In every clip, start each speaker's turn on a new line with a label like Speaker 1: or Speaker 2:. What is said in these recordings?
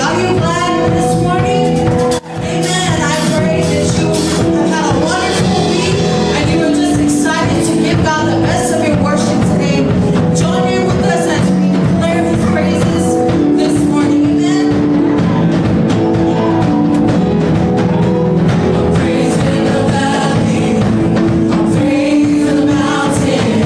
Speaker 1: Are you glad this morning? Amen. I pray that you have had a wonderful week and you are just excited to give God the best of your worship today. Join in with us as we declare His praises this morning. Amen. I'm praising the valley, I'm praising the mountain.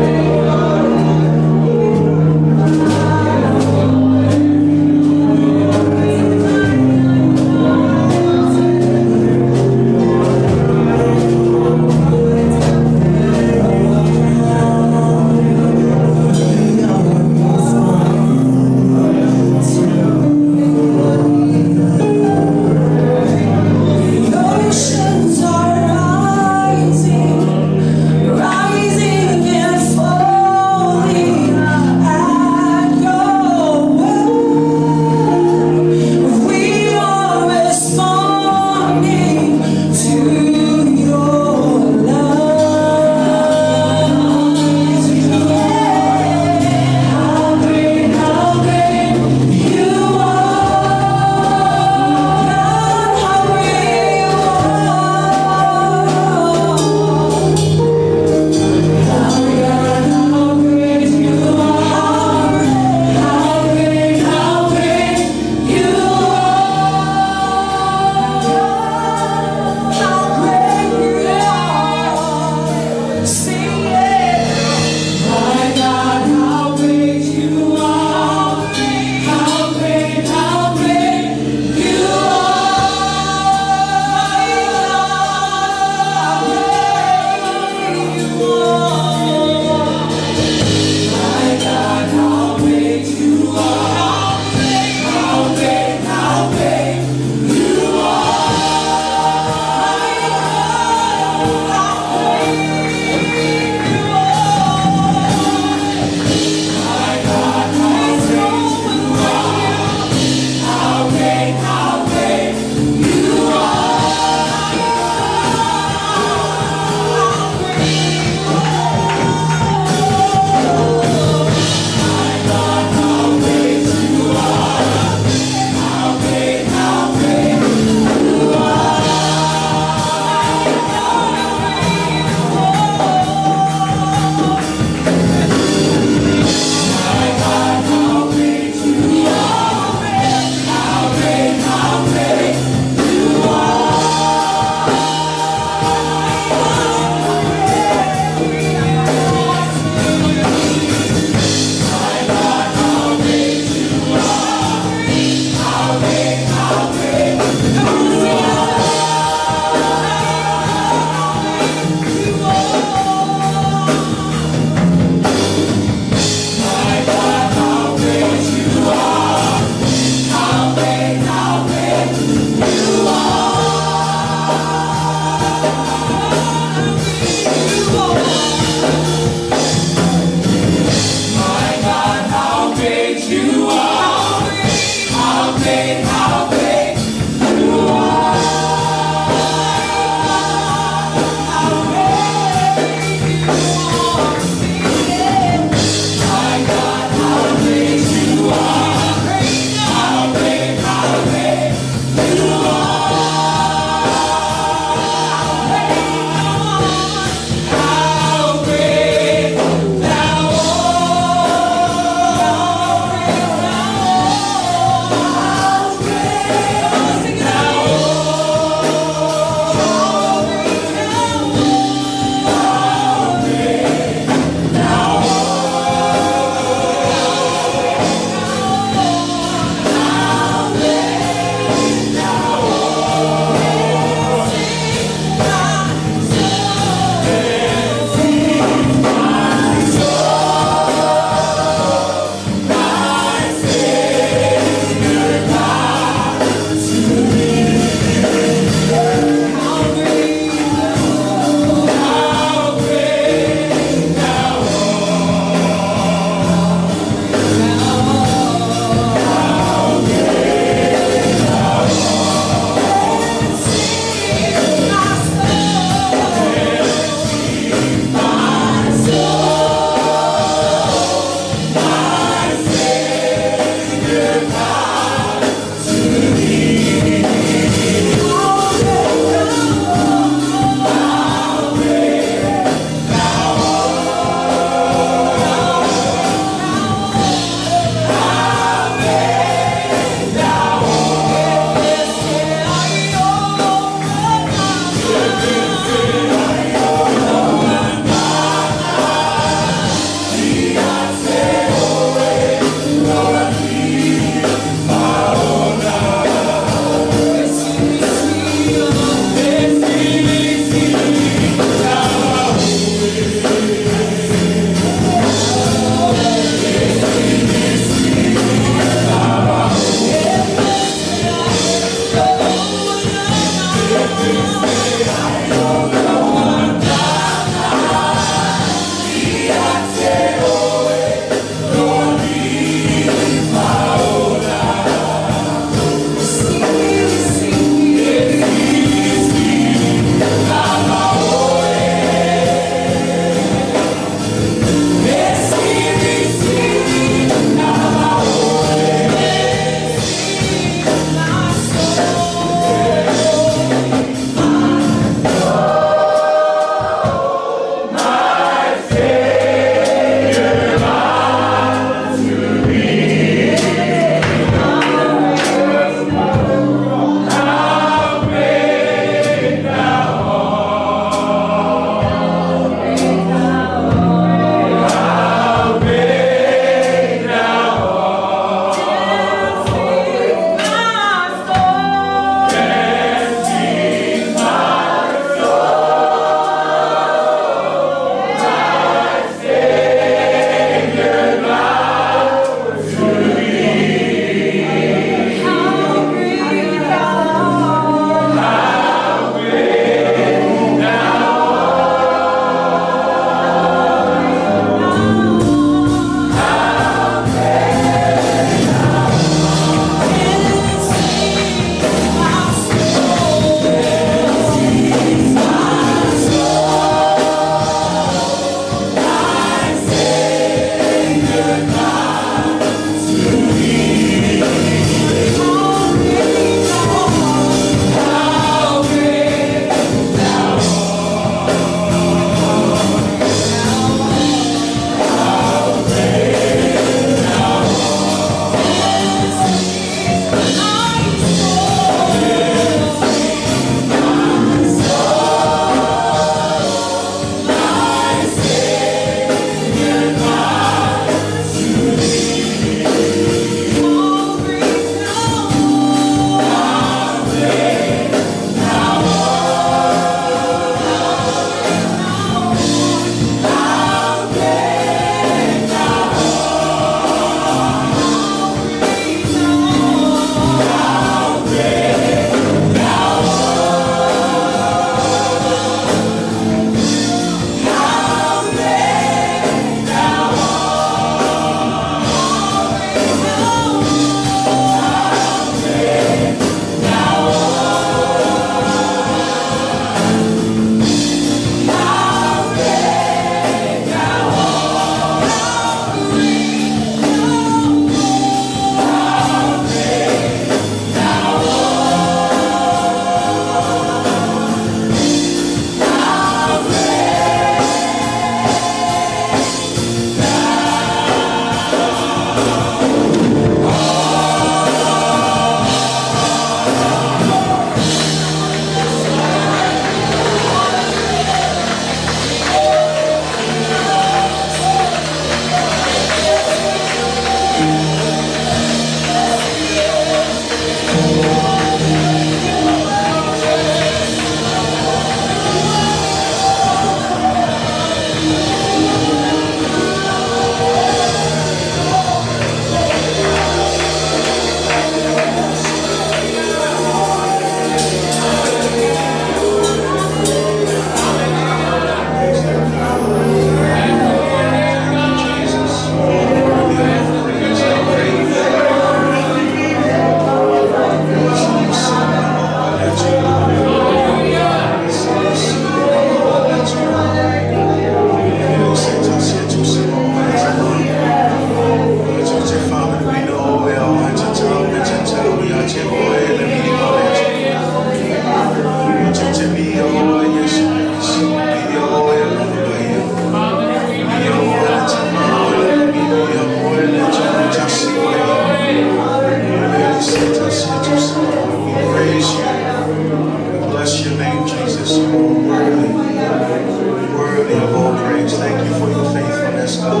Speaker 2: thank you for your faithfulness, God.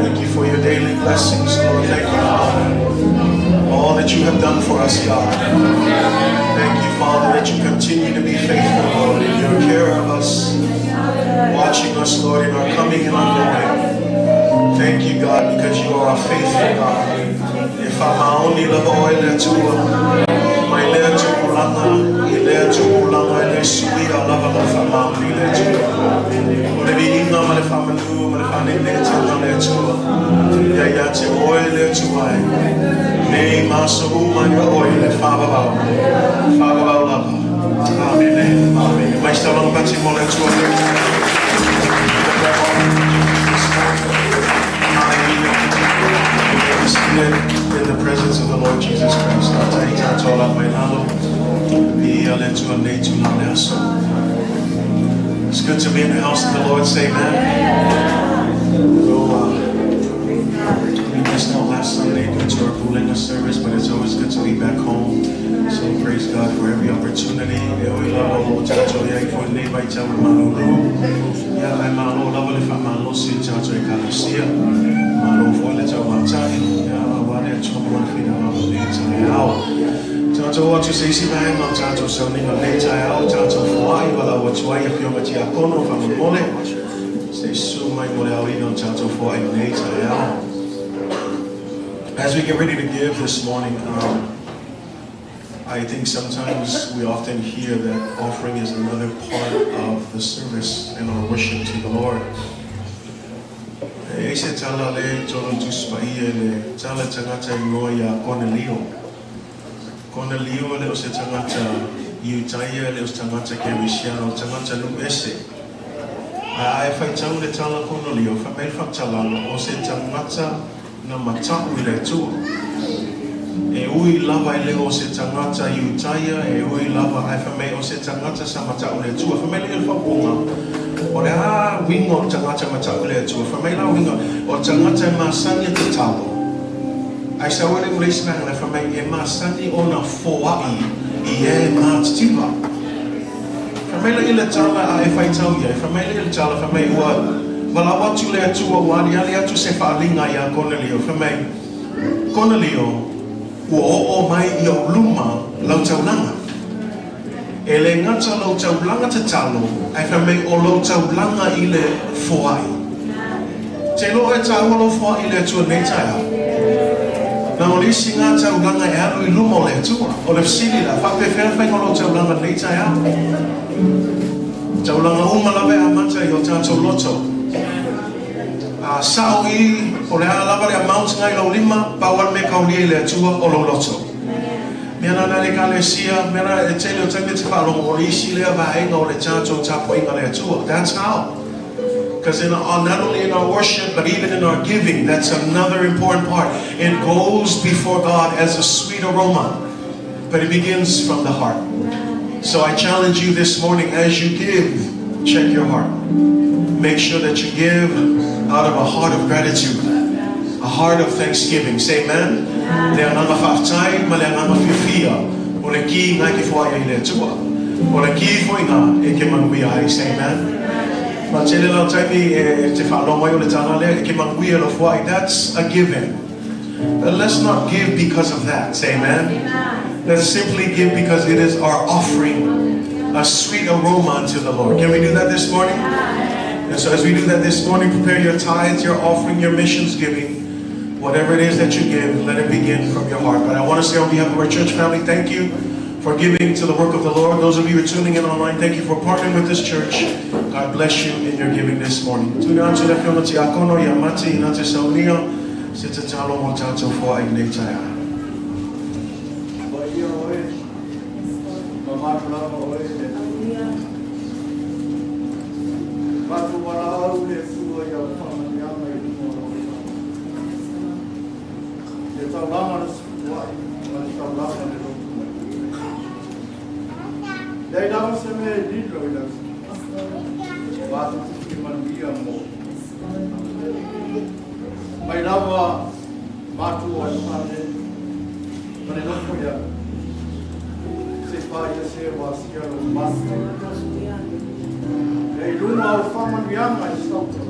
Speaker 2: Thank you for your daily blessings, Lord. Thank you, Father, all that you have done for us, God. Thank you, Father, that you continue to be faithful, Lord, in your care of us, watching us, Lord, in our coming and our going. Thank you, God, because you are a faithful God. If I'm only love oil to my letter to Ulanga, ile to Ulanga, ile sui a lava of family, ile to whatever you know, my family, my family, ile to ya to oil to I name maso my oil, Father lava. Amen. Amen. My stalong pati mo le to in the presence of the Lord Jesus Christ. It's good to be in the house of the Lord. Say amen. We missed out last Sunday due to our Pulena service, but it's always good to be back home. So praise God for every opportunity. As we get ready to give this morning, I think sometimes we often hear that offering is another part of the service and our worship to the Lord. Cornelio le se tangata Utaya le tangata Kerisiano tangata Lumese. I find town the Tala Cornelio for me from Talano or se tangata na matau le tu. E ui lava le se tangata Utaya e ui lava I for me o se tangata sa matau le tu for me le fa bunga. O le wingo tangata matau le tu for me la wingo o tangata masanya te tabo. I saw what in place man if I make a masani on a Aoa'i I mattiva. If I make a tala, if I tell you, if I make a tala, if I make what? Well, I want to let you a one, I to say Falinga ya Cornelio, if I make Cornelio, o my yo luma, Lautaulanga. Elengata Lautaulanga te talo, if I make o Lautaulanga ile Aoa'i. Telo e tawalo Aoa'i le tu netaya. Na o lisi ngā taulanga e alu I luma o le atua. O le fsili la, whape whenwhenga lo taulanga neita e au. Taulanga umalawe a mata I o tātou loto. Sao I, o le alawa le a mount ngai lo lima, pawan me kaulie le atua o lo loto. Mena na le kalesia, mena e tele o tangi te whalongo o lisi lea vaenga o le tātou tapo inga le atua. That's how. Because not only in our worship, but even in our giving, that's another important part. It goes before God as a sweet aroma, but it begins from the heart. So I challenge you this morning, as you give, check your heart. Make sure that you give out of a heart of gratitude, a heart of thanksgiving. Say amen. Say amen. That's a given. But let's not give because of that. Say amen. Let's simply give because it is our offering, a sweet aroma unto the Lord. Can we do that this morning? And so as we do that this morning, prepare your tithes, your offering, your missions giving. Whatever it is that you give, let it begin from your heart. But I want to say on behalf of our church family, thank you for giving to the work of the Lord. Those of you who are tuning in online, thank you for partnering with this church. God bless you in your giving this morning.
Speaker 3: Mai lava matua ane mane no ya se paia se vasia no master Ei luma o whamanianga I sauta.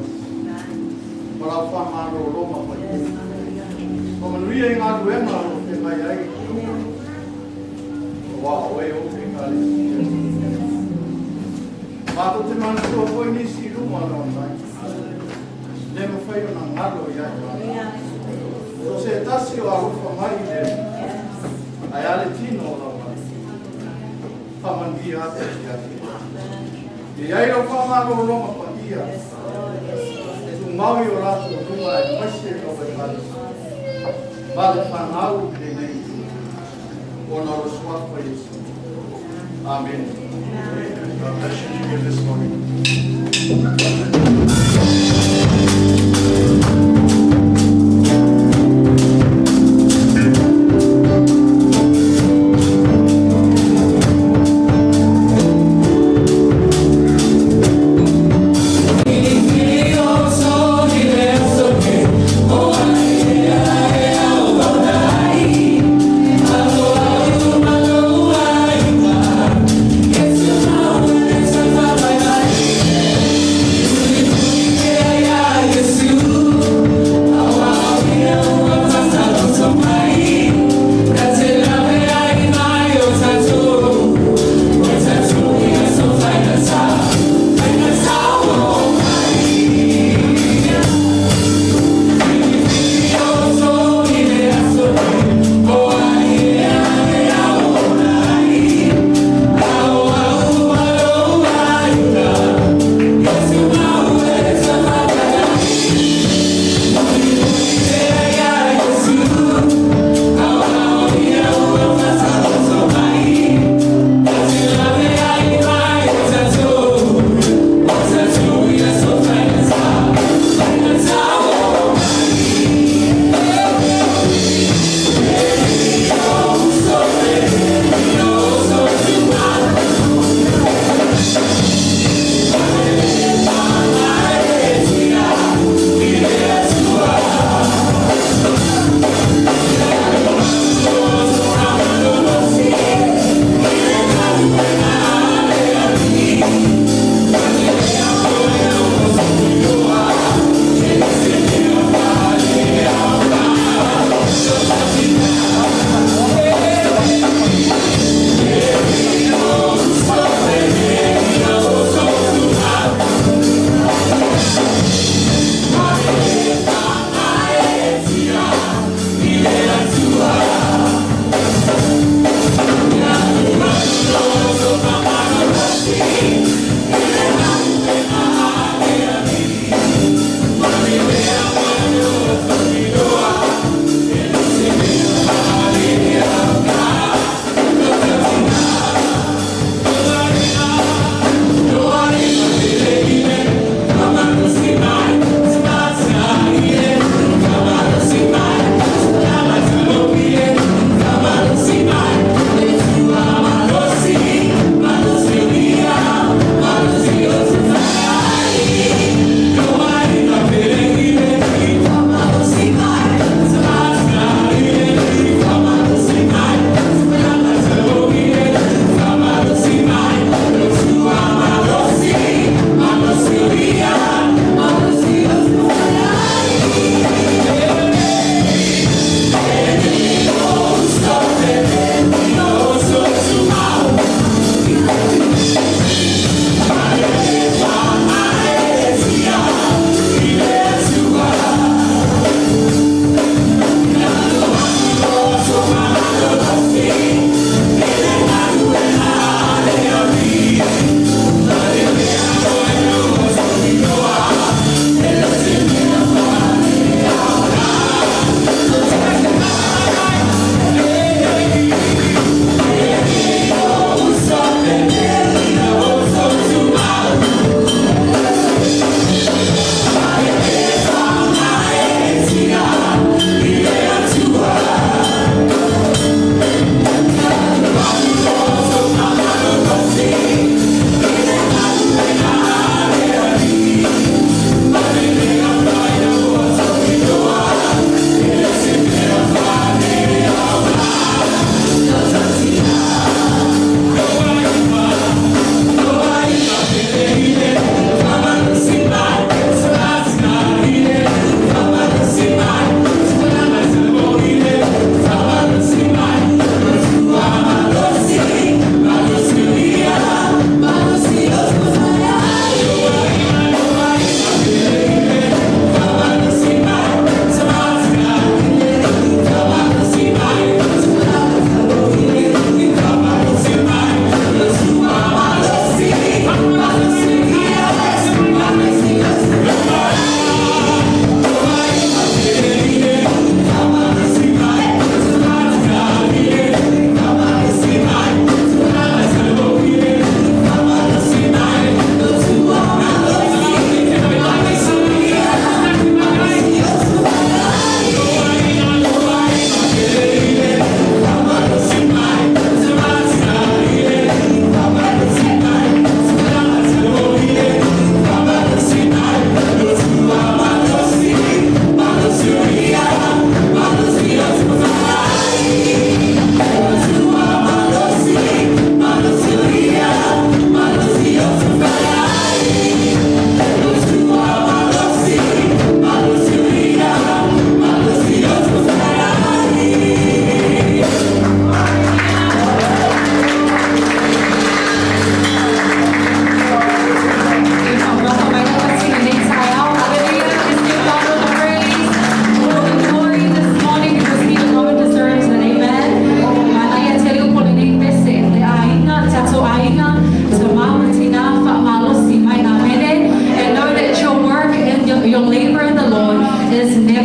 Speaker 3: Para whamaro roma pai. Whamanuia I ngā ruenga o te mai ai. Wa oe o te kare. Mako te mana tua koe nisi luma no mai. Nema whai o nā ngalo I ai. So se tasi o arufa mai le. Ai ale tino o mai. Whamangia ate ki ate. I ai o whamaro roma pa ia. E tu maui o rato o runga e maise o pe kare. Vale fanau de nei. O na rosua pa Yesu. Amen. God bless you here this morning.
Speaker 1: Yes,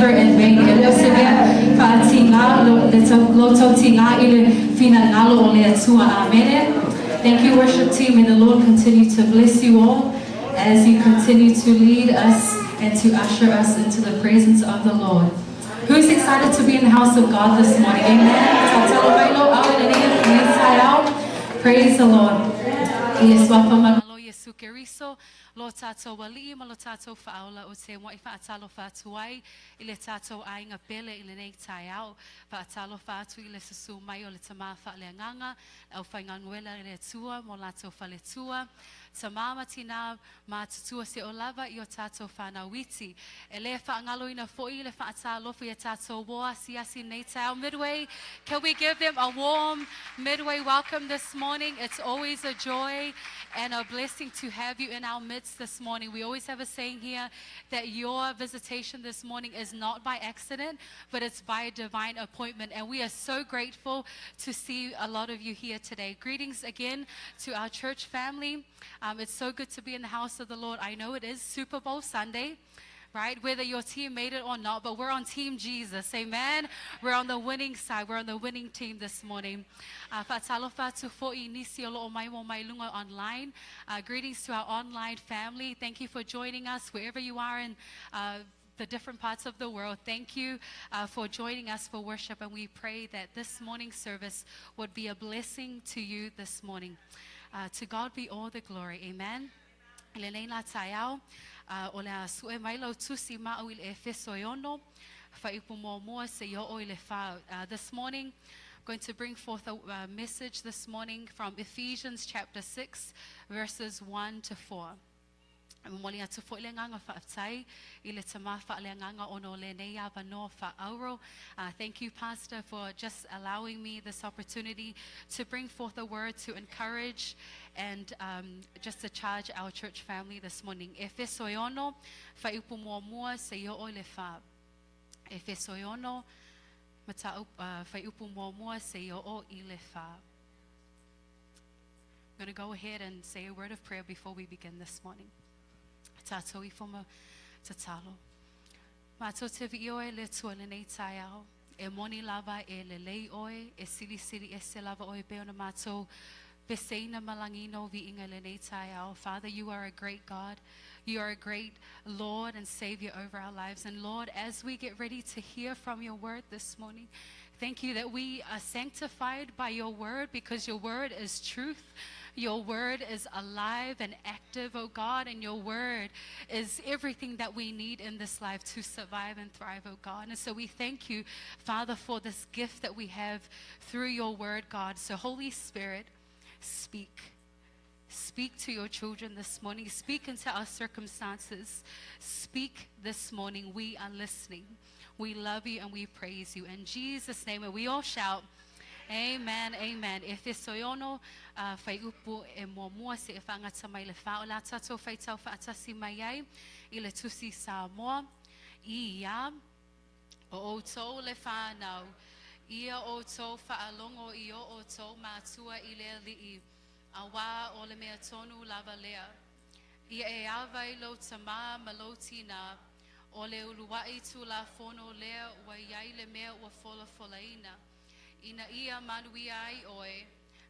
Speaker 1: labor in vain. E leo se mea whaatinga, loto tinā I le finangalo o le atua. Amen. Thank you, worship team. May the Lord continue to bless you all as you continue to lead us and to usher us into the presence of the Lord. Who's excited to be in the house of God this morning? Amen. Praise the Lord. Yes, Yesu Keriso, lo tatou wali, ma lo tatou whaaola o te mo I whaatalo whaatuai, I le tatou ainga pele I le nei tai au, whaatalo whaatu I le susu mai o le tamā whaaleanganga, au whainganuela I le tua, mo latou whale tua, tamā ma tinā, ma tutua se o lava I o tatou whanauiti. E le whaangalo ina foi, le whaatalofu I tatou woa, siasi nei tai au. Midway, can we give them a warm Midway welcome this morning? It's always a joy and a blessing to have you in our midst this morning. We always have a saying here that your visitation this morning is not by accident, but it's by a divine appointment. And we are so grateful to see a lot of you here today. Greetings again to our church family. It's so good to be in the house of the Lord. I know it is Super Bowl Sunday, right? Whether your team made it or not, but we're on Team Jesus, amen? We're on the winning side. We're on the winning team this morning. Online. Greetings to our online family. Thank you for joining us wherever you are in the different parts of the world. Thank you for joining us for worship, and we pray that this morning's service would be a blessing to you this morning. To God be all the glory, amen? O le sue mai lau tusi ma'u I le Efeso iono, whaipu mō mua se io o I le whao. This morning, I'm going to bring forth a message this morning from Ephesians chapter 6, verses 1 to 4. Moli atu fo le nganga whaatai, I le tamā whaaleanganga ono le nei Ava whaauro. Thank you, Pastor, for just allowing me this opportunity to bring forth a word to encourage and just to charge our church family this morning. Efeso iono, whaiupu mua se io o le wha. Efeso iono, whaiupu mua se io o I le wha. I'm going to go ahead and say a word of prayer before we begin this morning. Tātou I whoma tatalo. Mātou te vi oe le tua le nei tai au. E moni lava e le lei oe, e sili sili e se lava oe pe ona mātou beseina malangino vi inga le nei tai au. Father, you are a great God. You are a great Lord and Savior over our lives. And Lord, as we get ready to hear from your word this morning, thank you that we are sanctified by your word because your word is truth. Your word is alive and active, oh God, and your word is everything that we need in this life to survive and thrive, oh God. And so we thank you, Father, for this gift that we have through your word, God. So Holy Spirit, speak. Speak to your children this morning. Speak into our circumstances. Speak this morning. We are listening. We love you and we praise you. In Jesus' name, and we all shout, amen, amen. Efeso iono, whai upu e mua se e whangata mai le whao. La tatou whai tau whaatasi mai ai, I le tusi Samoa, I ia, o outou le fanau. Ia outou whaalongo I o outou matua I le li'i. Awa o le mea tonu lava lea. Ia e Ava I lo tamā ma lo tinā. O le uluwai tu la fono lea wa iai le mea ua fola folaina. Ina ia manui ai oe,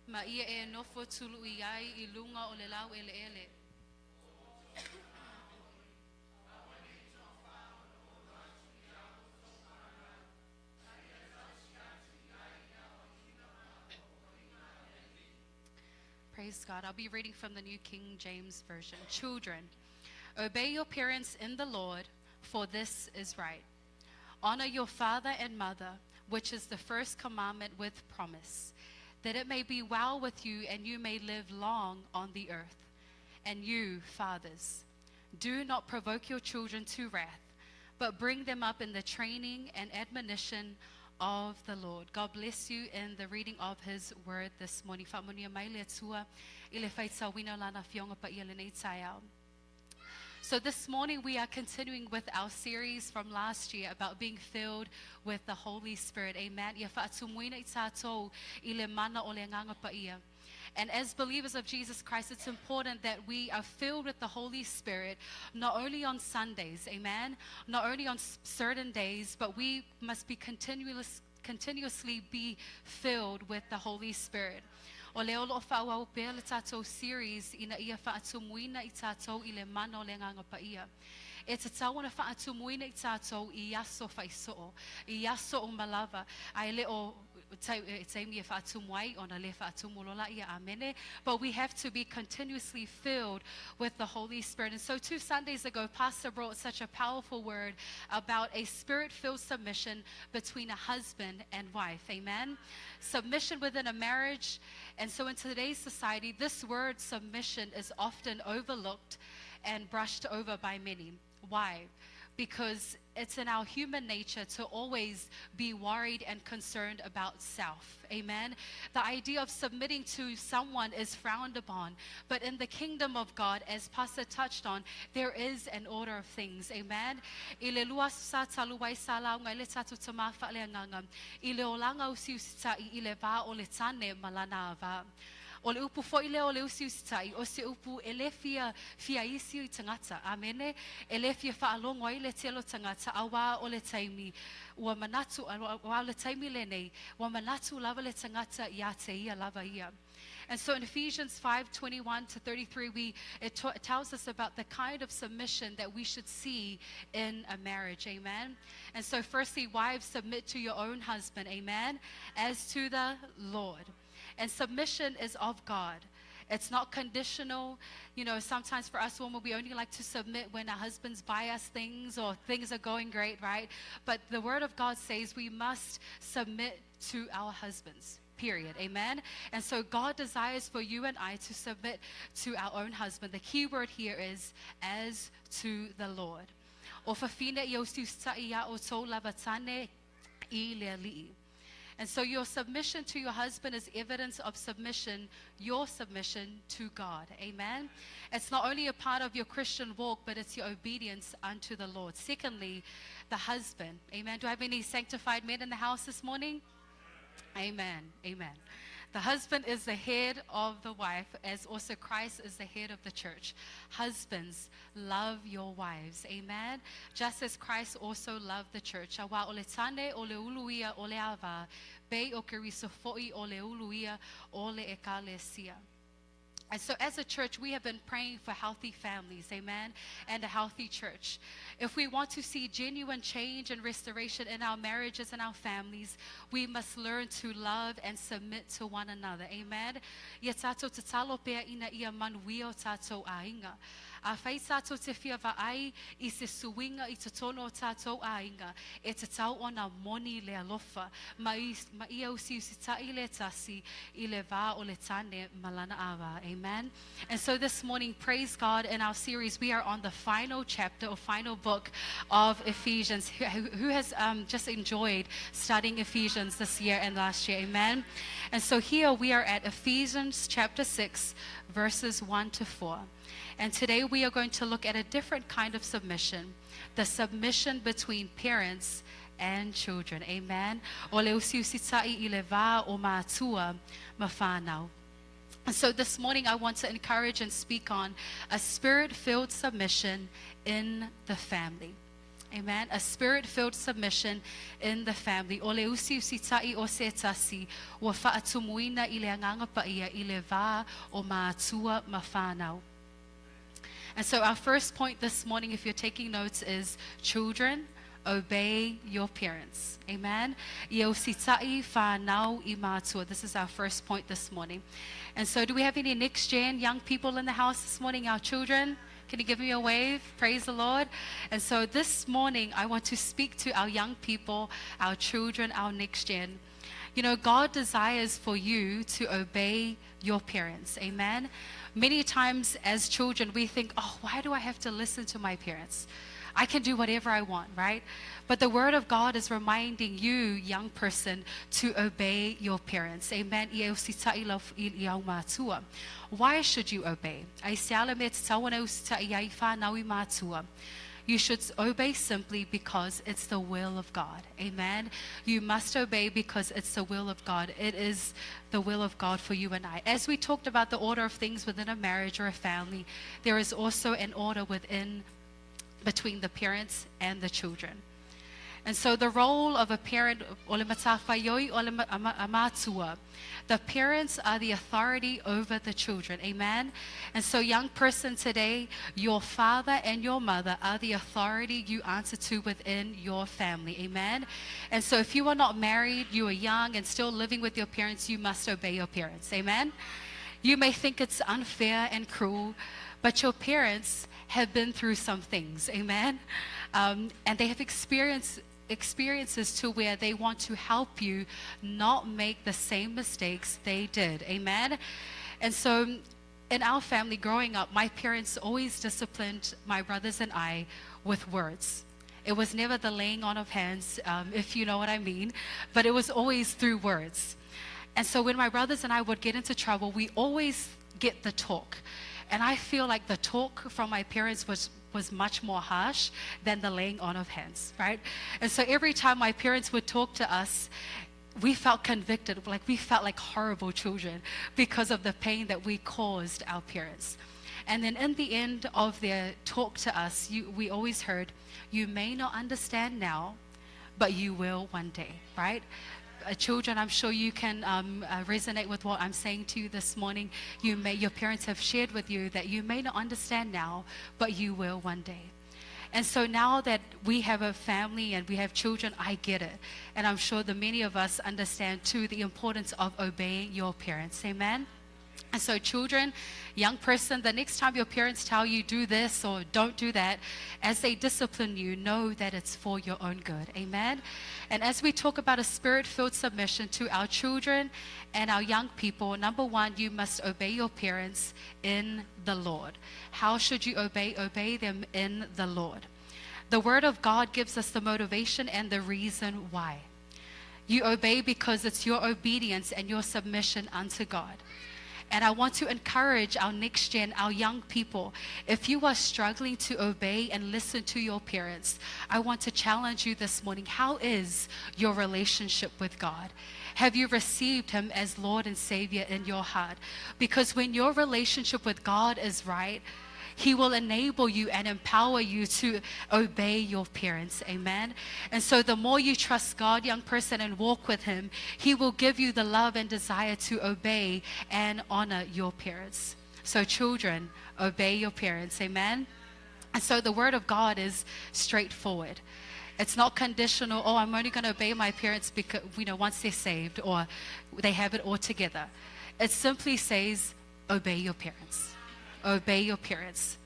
Speaker 1: ma ia e nofo tulu iai I lunga o le lau ele ele. Praise God. I'll be reading from the New King James Version. Children, obey your parents in the Lord, for this is right. Honor your father and mother, which is the first commandment with promise, that it may be well with you and you may live long on the earth. And you, fathers, do not provoke your children to wrath, but bring them up in the training and admonition of the Lord. God bless you in the reading of his word this morning. So this morning we are continuing with our series from last year about being filled with the Holy Spirit. Amen.
Speaker 4: And as believers of Jesus Christ, it's important that we are filled with the Holy Spirit, not only on Sundays, amen, not only on certain days, but we must be continuously be filled with the Holy Spirit. O leo lo whaau pēr le tātou series ina ia whaatumuina I tātou I le mana o le Agaga Paia. E te tawana whaatumuina I tātou I aso whaiso'o, I aso o malava, ai leo taimi e whaatumuai o na le whaatumulola ia amene, but we have to be continuously filled with the Holy Spirit. And so 2 Sundays ago, Pastor brought such a powerful word about a spirit-filled submission between a husband and wife, amen? Submission within a marriage. And so in today's society, this word submission is often overlooked and brushed over by many. Why? Because it's in our human nature to always be worried and concerned about self. Amen. The idea of submitting to someone is frowned upon. But in the kingdom of God, as Pastor touched on, there is an order of things. Amen. Ile lua sa taluai sala ngai le tatu tamā whaale anganga. Ile olanga usiusita'i ile va o le tane malana va. O le upu fo ile o le usiusita'i, o se upu ele fia isi I tangata, amene, ele fia whaalongo I le telo tangata, awa o le taimi, ua manatu, awa le taimi le nei, ua manatu lava le tangata ia te ia lava ia. And so in Ephesians 5:21-33, it tells us about the kind of submission that we should see in a marriage, amen? And so firstly, wives, submit to your own husband, amen, as to the Lord. And submission is of God. It's not conditional. You know, sometimes for us women, we only like to submit when our husbands buy us things or things are going great, right? But the word of God says we must submit to our husbands, period, amen? And so God desires for you and I to submit to our own husband. The key word here is as to the Lord. O fafine I Usiusita'i ia outou lavatane I le ali'i. And so your submission to your husband is evidence of submission, your submission to God. Amen. It's not only a part of your Christian walk, but it's your obedience unto the Lord. Secondly, the husband. Amen. Do I have any sanctified men in the house this morning? Amen. Amen. The husband is the head of the wife, as also Christ is the head of the church. Husbands, love your wives. Amen. Just as Christ also loved the church. Awa o le tane o le uluia o le ava, bei o keriso fo'i o le uluia o le ekalesia. And so as a church, we have been praying for healthy families, amen, and a healthy church. If we want to see genuine change and restoration in our marriages and our families, we must learn to love and submit to one another, amen. Ia tātou te talo pēr ina ia manuia o tātou ainga. A whai tātou te whia wa'ai I se suinga I te tono o tātou ainga, e te tau o na moni le alofa, ma ia Usiusita'i le Tasi, I le vā o le tane malana awa, amen. And so this morning, praise God, in our series, we are on the final chapter or final book of Ephesians. Who has just enjoyed studying Ephesians this year and last year, amen. And so here we are at Ephesians chapter 6, verses 1-4. And today we are going to look at a different kind of submission, the submission between parents and children. Amen. O le usiusita'i I le vā o matua ma fanau. And so this morning I want to encourage and speak on a spirit-filled submission in the family. Amen. A spirit-filled submission in the family. O le usiusita'i o se Tasi, ua whaatumuina I le Agaga Paia I le vā o matua ma fanau. And so our first point this morning, if you're taking notes, is children, obey your parents. Amen. Usita'i fanau I matua. This is our first point this morning. And so do we have any next gen young people in the house this morning? Our children? Can you give me a wave? Praise the Lord. And so this morning, I want to speak to our young people, our children, our next gen. You know, God desires for you to obey your parents. Amen. Many times as children, we think, oh, why do I have to listen to my parents? I can do whatever I want, right? But the word of God is reminding you, young person, to obey your parents. Amen. Why should you obey? You should obey simply because it's the will of God. Amen. You must obey because it's the will of God. It is the will of God for you and I. As we talked about the order of things within a marriage or a family, there is also an order between the parents and the children. And so the role of a parent, matua, the parents are the authority over the children. Amen. And so young person today, your father and your mother are the authority you answer to within your family. Amen. And so if you are not married, you are young and still living with your parents, you must obey your parents. Amen. You may think it's unfair and cruel, but your parents have been through some things. Amen. And they have experiences to where they want to help you not make the same mistakes they did. Amen. And so in our family growing up, my parents always disciplined my brothers and I with words. It was never the laying on of hands, if you know what I mean, but it was always through words. And so when my brothers and I would get into trouble, we always get the talk. And I feel like the talk from my parents was much more harsh than the laying on of hands, right? And so every time my parents would talk to us, we felt convicted, like we felt like horrible children because of the pain that we caused our parents. And then in the end of their talk to us, we always heard, you may not understand now, but you will one day, right? Children, I'm sure you can resonate with what I'm saying to you this morning. Your parents have shared with you that you may not understand now, but you will one day. And so now that we have a family and we have children, I get it. And I'm sure that many of us understand too the importance of obeying your parents. Amen. And so children, young person, the next time your parents tell you do this or don't do that, as they discipline you, know that it's for your own good. Amen. And as we talk about a spirit-filled submission to our children and our young people, number one, you must obey your parents in the Lord. How should you obey? Obey them in the Lord. The Word of God gives us the motivation and the reason why. You obey because it's your obedience and your submission unto God. And I want to encourage our next gen, our young people. If you are struggling to obey and listen to your parents, I want to challenge you this morning. How is your relationship with God? Have you received Him as Lord and Savior in your heart? Because when your relationship with God is right, He will enable you and empower you to obey your parents. Amen. And so the more you trust God, young person, and walk with Him, He will give you the love and desire to obey and honor your parents. So children, obey your parents. Amen. And so the Word of God is straightforward. It's not conditional. Oh, I'm only going to obey my parents because, once they're saved or they have it all together. It simply says, obey your parents. Obey your parents.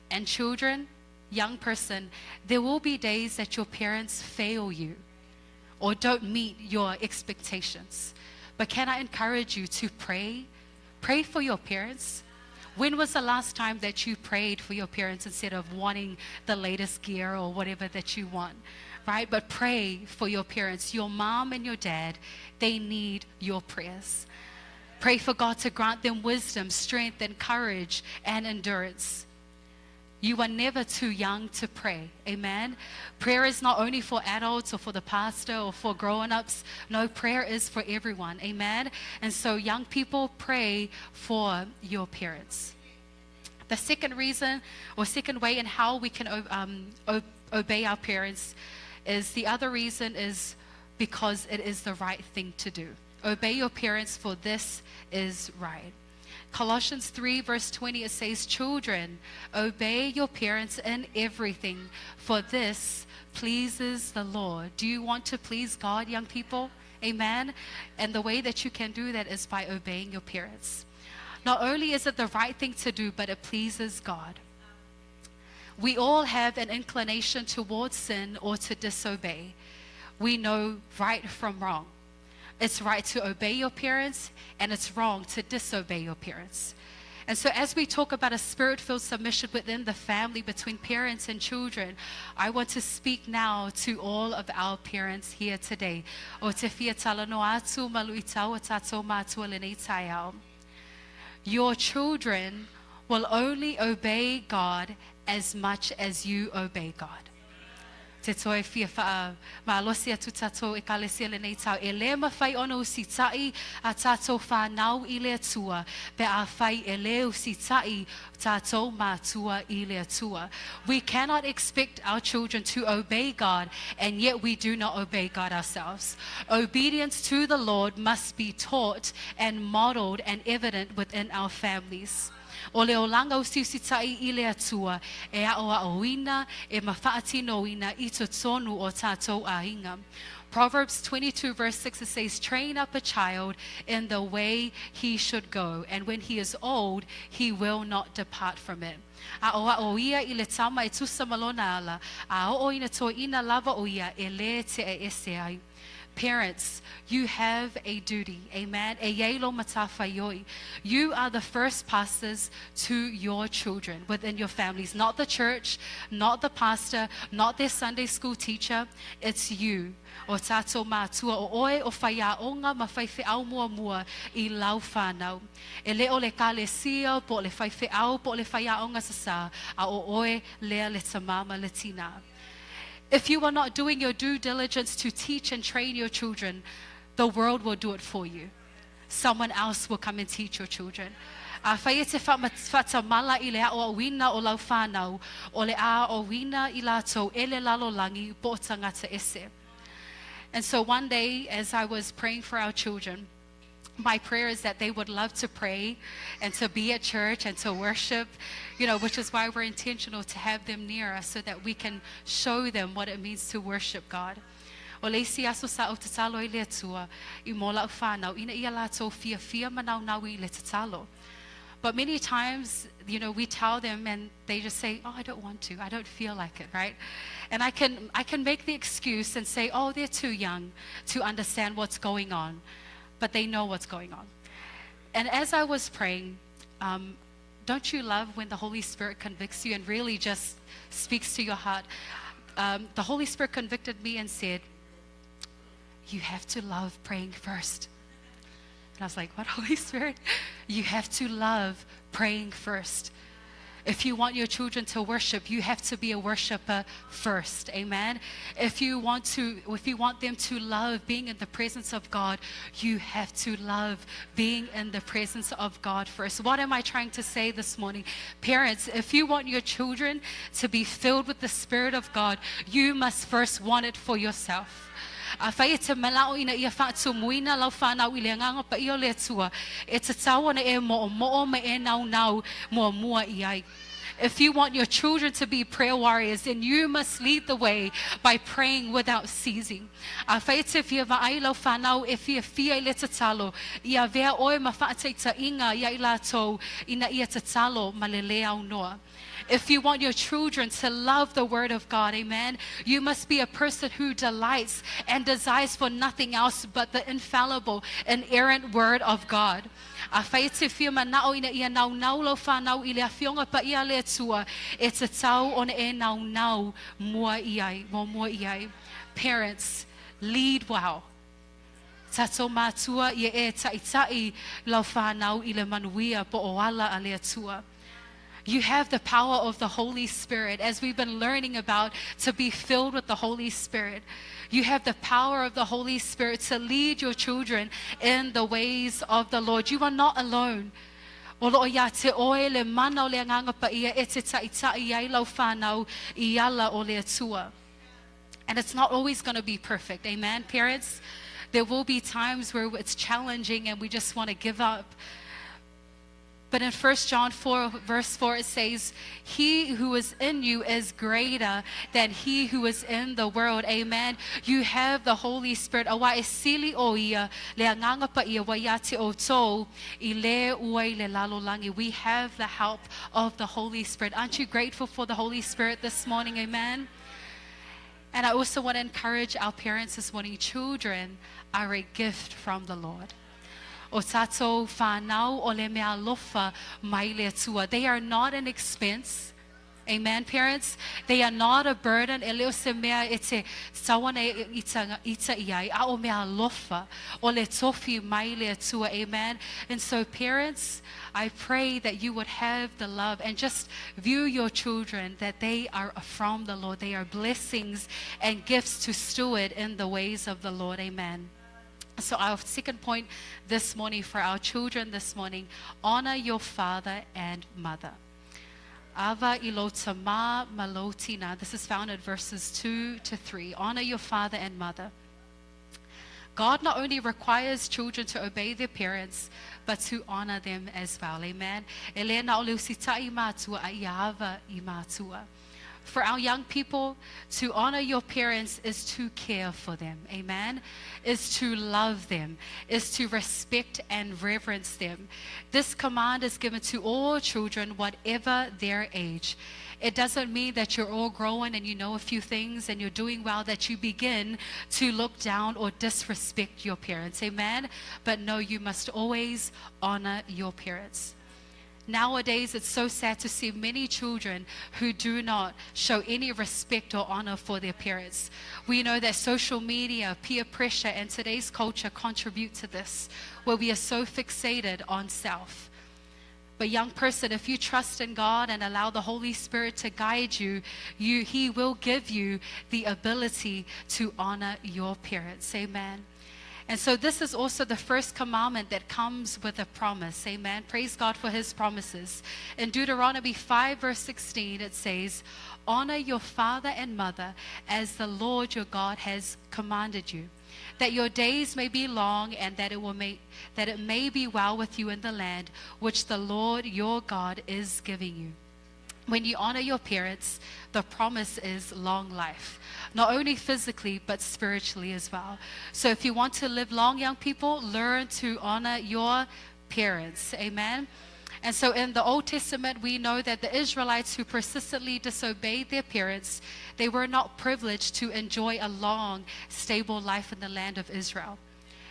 Speaker 4: And children, young person, there will be days that your parents fail you or don't meet your expectations. But can I encourage you to pray? Pray for your parents. When was the last time that you prayed for your parents instead of wanting the latest gear or whatever that you want, right? But pray for your parents. Your mom and your dad, they need your prayers. Pray for God to grant them wisdom, strength, and courage and endurance. You are never too young to pray. Amen. Prayer is not only for adults or for the pastor or for grown-ups. No, prayer is for everyone. Amen. And so young people, pray for your parents. The second reason or second way in how we can obey our parents is the other reason is because it is the right thing to do. Obey your parents, for this is right. Colossians 3 verse 20, it says, children, obey your parents in everything, for this pleases the Lord. Do you want to please God, young people? Amen. And the way that you can do that is by obeying your parents. Not only is it the right thing to do, but it pleases God. We all have an inclination towards sin or to disobey. We know right from wrong. It's right to obey your parents, and it's wrong to disobey your parents. And so as we talk about a spirit-filled submission within the family between parents and children, I want to speak now to all of our parents here today. Your children will only obey God as much as you obey God. Te toi fia wha ma alosi atu tātou e kalesia le nei tau. E le mawhai ono usita'i a tātou fanau I le atua. Pe a whai e le usita'i tātou matua I le atua. We cannot expect our children to obey God, and yet we do not obey God ourselves. Obedience to the Lord must be taught and modeled and evident within our families. O leo langa usiusita'i I le atua, e aoa'i e mawhaatinoina I to tonu o tātou ainga. Proverbs 22 verse 6 it says, train up a child in the way he should go, and when he is old, he will not depart from it. Aoa'i I le tama e tusa malona ala, ao'oina to'ina lava o ia e le te e ese ai. Parents, you have a duty, amen. You are the first pastors to your children within your families, not the church, not the pastor, not their Sunday school teacher. It's you. O tātou matua o oe o whaia onga ma whaiwhi au mua mua I lau whanau. E leo le kālesia po le whaiwhi au po le whaia onga sasa a o oe lea le tamā le tinā. If you are not doing your due diligence to teach and train your children, the world will do it for you. Someone else will come and teach your children. A whaia te whatamala I le aoa'uina o lau whanau, o le aoa'uina I lātou e le lalolangi po o tangata ese. And so one day, as I was praying for our children, my prayer is that they would love to pray and to be at church and to worship, which is why we're intentional to have them near us so that we can show them what it means to worship God. O leisi aso sa o tatalo I le atua, I mola o whanau, ina ia lātou fia manau nau I le tatalo. But many times, we tell them and they just say, oh, I don't want to, I don't feel like it, right? And I can make the excuse and say, oh, they're too young to understand what's going on. But they know what's going on. And as I was praying, don't you love when the Holy Spirit convicts you and really just speaks to your heart? The Holy Spirit convicted me and said, you have to love praying first. And I was like, what, Holy Spirit? You have to love praying first. If you want your children to worship, you have to be a worshiper first. Amen. If you want them to love being in the presence of God, you have to love being in the presence of God first. What am I trying to say this morning? Parents, if you want your children to be filled with the Spirit of God, you must first want it for yourself. A whai te malao ina ia whaatu muina lau whanau I le nganga pa I o le atua. E te tawana e mo'o me e nau mua I ai. If you want your children to be prayer warriors, then you must lead the way by praying without ceasing. A whai te fia wa'ai lau whanau e fia I le tatalo. Ia vea oe ma whaataita inga ia I lātou ina ia tatalo ma le lea noa. If you want your children to love the word of God, amen, you must be a person who delights and desires for nothing else but the infallible, inerrant word of God. A whai te whia manao ina ia nau lo whanau I le awhionga pa ia le atua, e te tau ona e nau mua I ai. Parents, lead well. Tatou matua ia e taʻitaʻi lau whanau I le manuia po o ala a le atua. You have the power of the Holy Spirit, as we've been learning about, to be filled with the Holy Spirit. You have the power of the Holy Spirit to lead your children in the ways of the Lord. You are not alone. O loo ia te oe le mana o le nganga pa ia e te taʻitaʻi ai lau whanau I ala o le atua. And it's not always going to be perfect. Amen, parents? There will be times where it's challenging and we just want to give up. But in 1 John 4, verse 4, it says, he who is in you is greater than he who is in the world. Amen. You have the Holy Spirit. Awa e sili o ia, le anganga pa ia, wa ia te outou, I le uai le lalolangi. We have the help of the Holy Spirit. Aren't you grateful for the Holy Spirit this morning? Amen. And I also want to encourage our parents this morning. Children are a gift from the Lord. O tātou whanau o le mea lofa mai le atua. They are not an expense. Amen, parents? They are not a burden. E leo se mea e te sawana ita iai, a o mea lofa, o le tofi mai le atua, amen? And so parents, I pray that you would have the love and just view your children that they are from the Lord. They are blessings and gifts to steward in the ways of the Lord, amen? So our second point this morning for our children this morning, honor your father and mother. Ava I tamā malo tinā. This is found in verses 2 to 3. Honor your father and mother. God not only requires children to obey their parents, but to honor them as well. Amen. Elena o usita'i matua I ava I matua. For our young people, to honor your parents is to care for them, amen, is to love them, is to respect and reverence them. This command is given to all children, whatever their age. It doesn't mean that you're all growing and you know a few things and you're doing well, that you begin to look down or disrespect your parents, amen. But no, you must always honor your parents. Nowadays, it's so sad to see many children who do not show any respect or honor for their parents. We know that social media, peer pressure, and today's culture contribute to this, where we are so fixated on self. But young person, if you trust in God and allow the Holy Spirit to guide you, He will give you the ability to honor your parents. Amen. And so this is also the first commandment that comes with a promise. Amen. Praise God for His promises. In Deuteronomy 5 verse 16, it says, honor your father and mother as the Lord your God has commanded you, that your days may be long and that it may be well with you in the land which the Lord your God is giving you. When you honor your parents, the promise is long life, not only physically, but spiritually as well. So if you want to live long, young people, learn to honor your parents. Amen. And so in the Old Testament, we know that the Israelites who persistently disobeyed their parents, they were not privileged to enjoy a long, stable life in the land of Israel.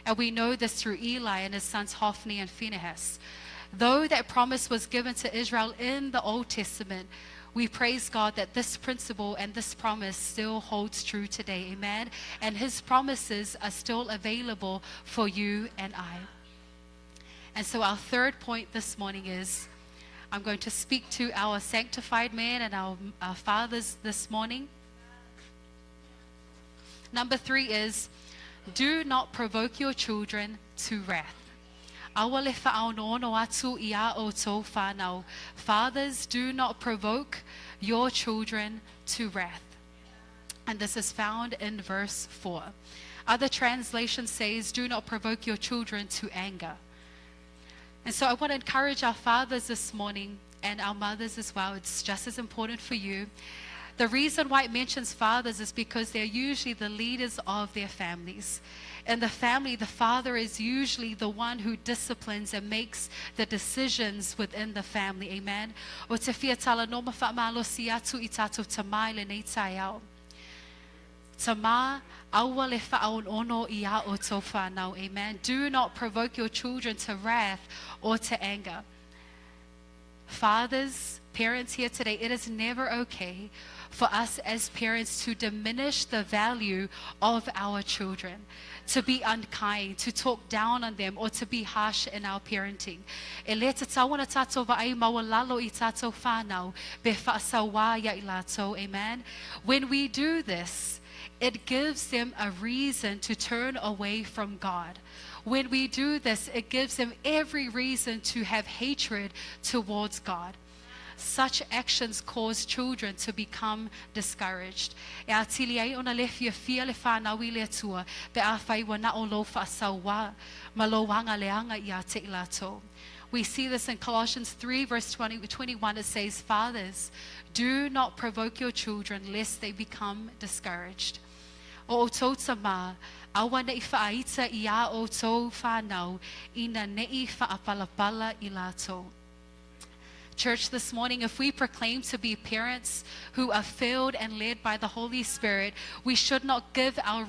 Speaker 4: And we know this through Eli and his sons Hophni and Phinehas. Though that promise was given to Israel in the Old Testament, we praise God that this principle and this promise still holds true today. Amen. And His promises are still available for you and I. And so our third point this morning is, I'm going to speak to our sanctified men and our fathers this morning. Number 3 is, do not provoke your children to wrath. Fathers, do not provoke your children to wrath. And this is found in verse 4. Other translation says, do not provoke your children to anger. And so I want to encourage our fathers this morning and our mothers as well. It's just as important for you. The reason why it mentions fathers is because they're usually the leaders of their families. In the family, the father is usually the one who disciplines and makes the decisions within the family. Amen. O te fia tala no mawhaamalo si atu I tatou tamā le nei tai au. Tamā, aua le whaaon ono I a o tō whanau. Amen. Do not provoke your children to wrath or to anger. Fathers, parents here today, it is never okay for us as parents to diminish the value of our children, to be unkind, to talk down on them, or to be harsh in our parenting. E le te tawana tātou wa'ai maua lalo I tātou whanau, be whaasawa ia I lātou, amen? When we do this, it gives them a reason to turn away from God. When we do this, it gives them every reason to have hatred towards God. Such actions cause children to become discouraged. We see this in Colossians 3 verse 21. It says, fathers, do not provoke your children lest they become discouraged. Outou tamā, awa nei whaaita I a outou whanau, ina nei whaapalapala I lātou. Church, this morning, if we proclaim to be parents who are filled and led by the Holy Spirit, we should not give our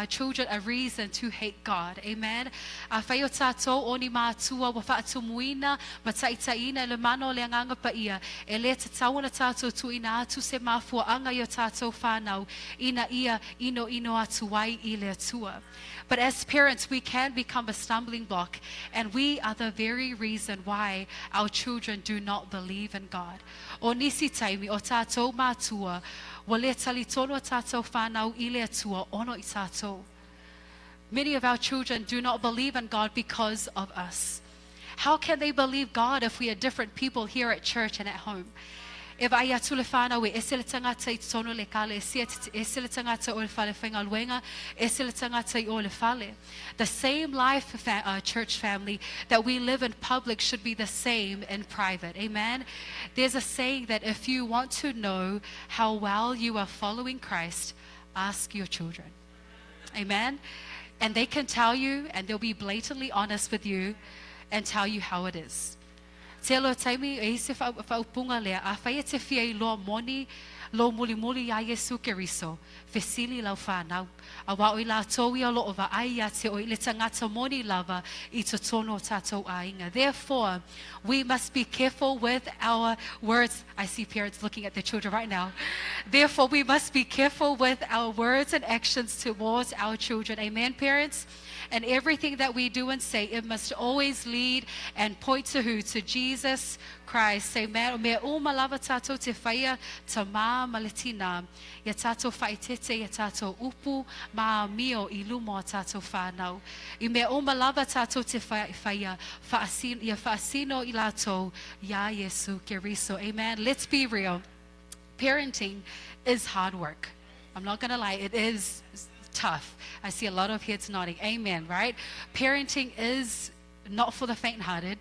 Speaker 4: children a reason to hate God. Amen. Whai o tātou o ni matua wa whaatumuina ma taitaina le mano le Agaga Paia e le tatau na tātou tuina atu se mafua anga i o tātou whanau ina ia ino atu wai I le atua. But as parents, we can become a stumbling block, and we are the very reason why our children do not believe in God. O nisi taimi o tātou matua, wa le tali tono tātou whanau I le atua ono I tātou. Many of our children do not believe in God because of us. How can they believe God if we are different people here at church and at home? If I atu le whanau e ese le tangata I tono le kale, ese le tangata o le whale whainga luenga, ese le tangata I o le whale. The same life, church family, that we live in public should be the same in private. Amen? There's a saying that if you want to know how well you are following Christ, ask your children. Amen? And they can tell you, and they'll be blatantly honest with you and tell you how it is. Te alo taimi e se whaupunga lea, a whai e te whia I loa moni, lo muli a Yesu Keriso, whesili lau whanau. A wa oi la towi a lo ova ai a te oi le tangata moni lava I to tono tātou ainga. Therefore, we must be careful with our words. I see parents looking at their children right now. Therefore, we must be careful with our words and actions towards our children. Amen, parents? And everything that we do and say, it must always lead and point to who? To Jesus Christ. Amen. Me uma lava tātou te whaia tamā ma le tinā. Ia tātou whaitete, ia tātou upu, ma mio I lumo a tātou whanau. I me uma lava tātou te whaia, ia whaasino I lātou, ia Yesu Keriso. Amen. Let's be real. Parenting is hard work. I'm not going to lie. It is tough. I see a lot of heads nodding. Amen, right? Parenting is not for the faint-hearted.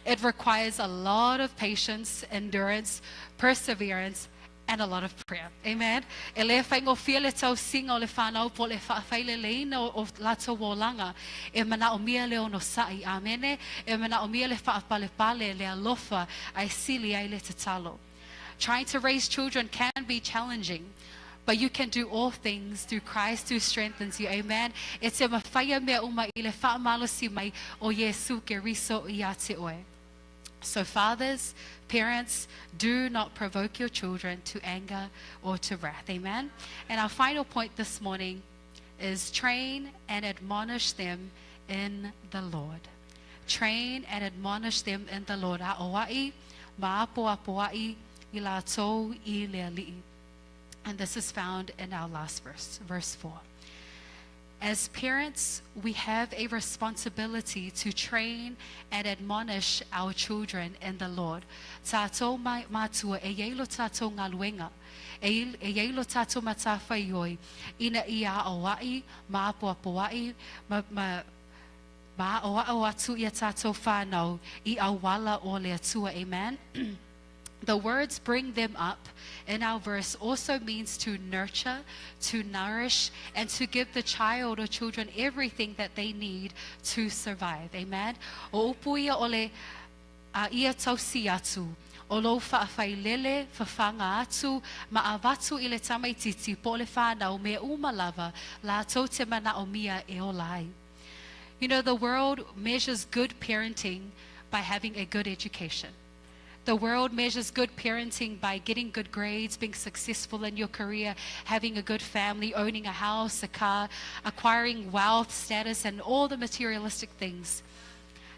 Speaker 4: It requires a lot of patience, endurance, perseverance, and a lot of prayer. Amen. E le whaingo fia le tau singa o le whanau po le whaafeile leina o lato wolanga. E mana o mia le ono sa'i. Amene. E mana o mia le whaapale le alofa ai sili ai le tatalo. Trying to raise children can be challenging, but you can do all things through Christ who strengthens you. Amen. E te mawhaia mea uma I le whaamalo si mai o Yesu Keriso I a te oe. So fathers, parents, do not provoke your children to anger or to wrath. Amen. And our final point this morning is train and admonish them in the Lord. Train and admonish them in the Lord. Aoa'i, ma apoapoa'i, I lātou I le ali'i. And this is found in our last verse, verse 4. As parents, we have a responsibility to train and admonish our children in the Lord. Tātou matua e yeilo tātou ngā luenga. E yeilo tātou matawhaioi. Ina I a Aoa'i, ma apoapoa'i, ma o atu I a tātou whanau, I awala o le atua. Amen. The words bring them up in our verse also means to nurture, to nourish, and to give the child or children everything that they need to survive. Amen. O upuia ole a ia tausi atu. O lo whaafai whawhanga atu, ma avatu I le tamaititi po le whanau me umalava la tau te mana o mia e olai. You know, the world measures good parenting by having a good education. The world measures good parenting by getting good grades, being successful in your career, having a good family, owning a house, a car, acquiring wealth, status, and all the materialistic things.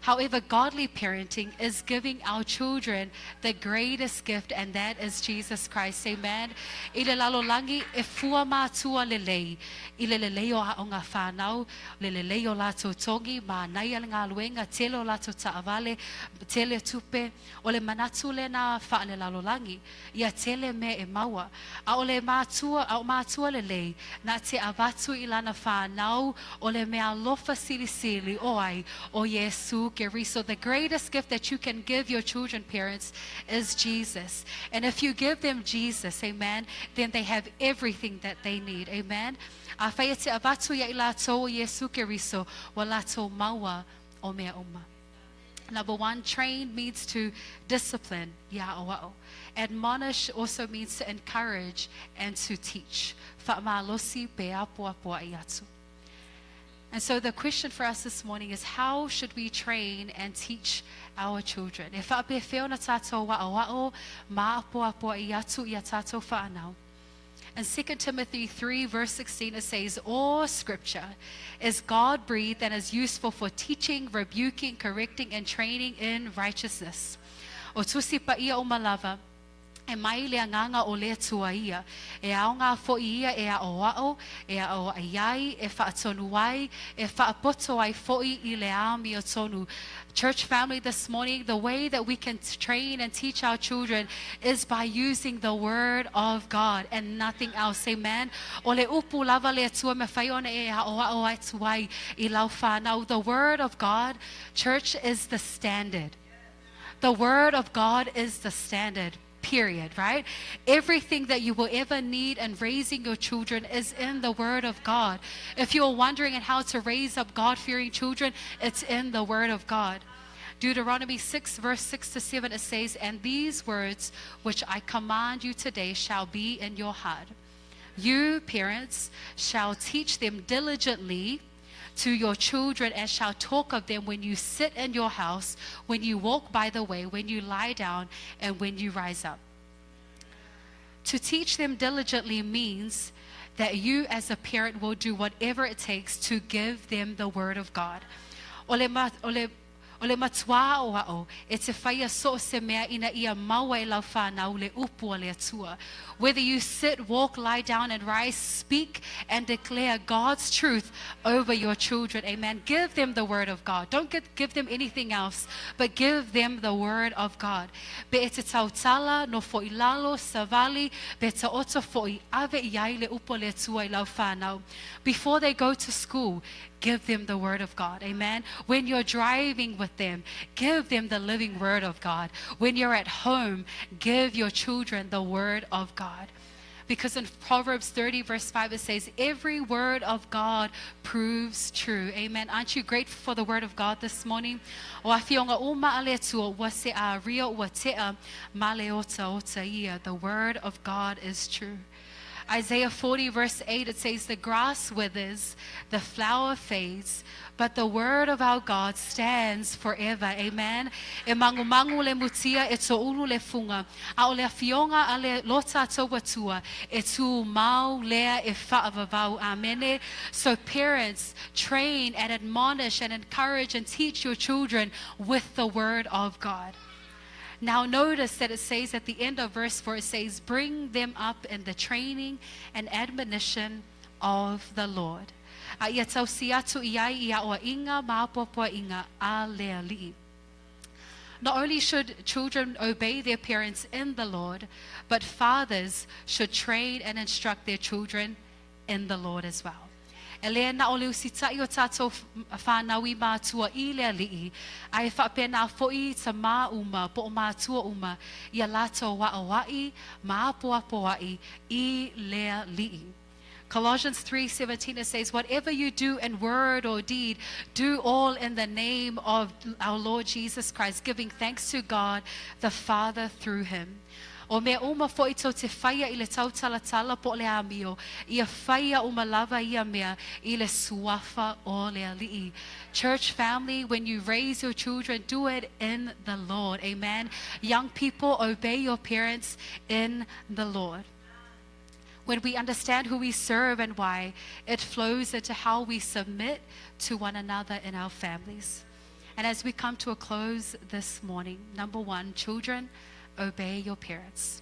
Speaker 4: However, godly parenting is giving our children the greatest gift, and that is Jesus Christ. Amen. I le lalolangi e fua matua lelei. I le lelei o ngā whanau, le lelei o lato tongi, ma nai ala ngā luenga, tele o lato taavale, tele tupe, o le manatu le na wha le lalolangi, ia tele me e maua. A o le matua lelei, na te avatu I lana whanau, o le mea lofa sili o ai, o Yesu Keriso. The greatest gift that you can give your children, parents, is Jesus. And if you give them Jesus, amen, then they have everything that they need. Amen. A whaia te avatu ia I lātou o Yesu Keriso, wa lātou maua o mea uma. Number one, train means to discipline, Aoa'i. Admonish also means to encourage and to teach. Whaamalosi pe apoapoa'i atu. And so the question for us this morning is, how should we train and teach our children? E whaape wheo na tātou wa'awa'o, ma apoapoa'i atu ia tātou whaanau. In 2 Timothy 3 verse 16 it says, all scripture is God-breathed and is useful for teaching, rebuking, correcting, and training in righteousness. O tusi paia o malava, e mai le nganga o le tua ia. E aonga fo ia e Aoa'i, e Aoa'i, e whaatonu ai, e whaapoto ai fo'i I le ami o tonu. Church family, this morning, the way that we can train and teach our children is by using the word of God and nothing else. Amen. O le upu lava le tua me whaiona e Aoa'i ai tuai I lau whanau. The word of God, church, is the standard. The word of God is the standard. Period, right? Everything that you will ever need in raising your children is in the Word of God. If you're wondering at how to raise up God-fearing children, it's in the Word of God. Deuteronomy 6 verse 6 to 7 it says, and these words which I command you today shall be in your heart. You parents shall teach them diligently to your children and shall talk of them when you sit in your house, when you walk by the way, when you lie down, and when you rise up. To teach them diligently means that you as a parent will do whatever it takes to give them the word of God. O le matua o ao, e te whaia so se mea ina ia maua e lau whanau le upu o le atua. Whether you sit, walk, lie down, and rise, speak and declare God's truth over your children. Amen. Give them the word of God. Don't give them anything else, but give them the word of God. Be e te tautala no fo'i lalo savali, be te oto fo'i Ava I le upu o le atua I lau whanau. Before they go to school, give them the word of God. Amen. When you're driving with them, give them the living word of God. When you're at home, give your children the word of God. Because in Proverbs 30 verse 5 it says, every word of God proves true. Amen. Aren't you grateful for the word of God this morning? O awhionga o maaletua wa se a rio wa tea maleota o ta ia. The word of God is true. Isaiah 40 verse 8 it says, the grass withers, the flower fades, but the word of our God stands forever. Amen. E mangu le mutia e to ulu le funga. A o le awhionga a le lota toa tua e tu mau lea e whaavavau. Amen. So parents, train and admonish and encourage and teach your children with the word of God. Now notice that it says at the end of verse 4, it says, bring them up in the training and admonition of the Lord. Ia tausiatu iai ia o inga mapopo inga a lea li'i. Not only should children obey their parents in the Lord, but fathers should train and instruct their children in the Lord as well. Elea na ole usita'i o tātou fanau I matua I lea li'i, ai whapena fo'i tamā uma po o matua uma ia lato Aoa'i ma apoapoa'i I lea li'i. Colossians 3:17 it says, whatever you do in word or deed, do all in the name of our Lord Jesus Christ, giving thanks to God the Father through him. O mea uma fo'i tau te whaia I le tautalatala po le amio, ia whaia uma lava ia mea I le suafa o le ali'i. Church family, when you raise your children, do it in the Lord. Amen. Young people, obey your parents in the Lord. When we understand who we serve and why, it flows into how we submit to one another in our families. And as we come to a close this morning, number one, children, obey your parents.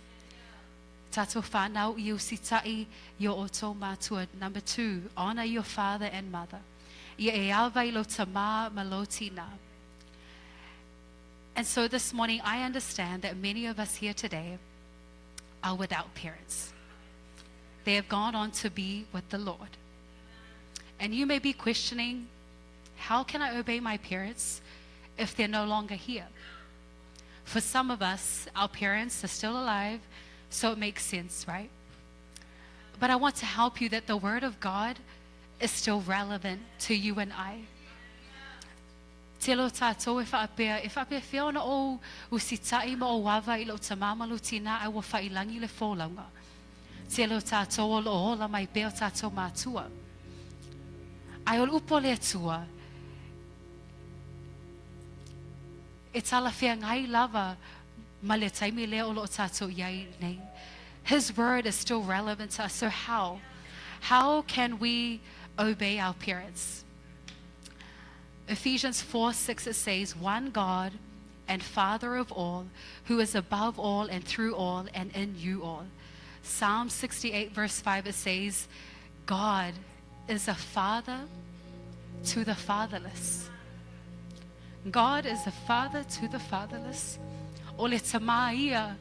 Speaker 4: Tato fanau Usiusita'i yo outou matua. Number two, honor your father and mother. Ia e Ava I lo tamā ma lo tinā. And so this morning, I understand that many of us here today are without parents. They have gone on to be with the Lord. And you may be questioning, how can I obey my parents if they're no longer here? For some of us, our parents are still alive, so it makes sense, right? But I want to help you that the word of God is still relevant to you and I. Te lo tātou e whaapea whia ona o usita'i ma o Ava I lo tamā ma lo tinā ai wa whailangi le fōlaunga. Te lo tātou o lo ola mai peo tātou matua. Ai o upo le atua. E tala whia ngai lava ma le taimi lea o lo tātou iai nei. His word is still relevant to us. So how? How can we obey our parents? Ephesians 4:6 it says, one God and Father of all, who is above all and through all and in you all. Psalm 68 verse 5 it says, God is a father to the fatherless. God is a father to the fatherless. O le tamā ia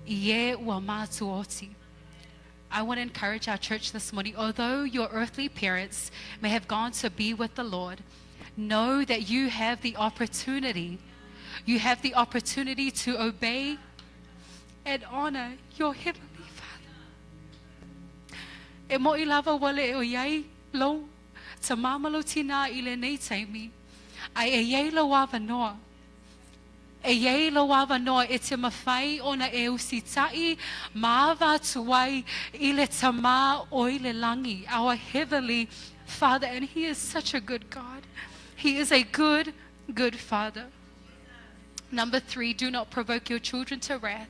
Speaker 4: I ua mātuoti. I want to encourage our church this morning, although your earthly parents may have gone to be with the Lord, know that you have the opportunity to obey and honor your Heavenly Father. E mo'i lava wale o iai lo, ta mamalo tinā I le nei taimi, ai e iai lo wava noa. E iei lo wava noa e te mawhai ona e usita'i maava tuai I le tamā o I le langi, our Heavenly Father, and He is such a good God. He is a good, good Father. Number 3, do not provoke your children to wrath.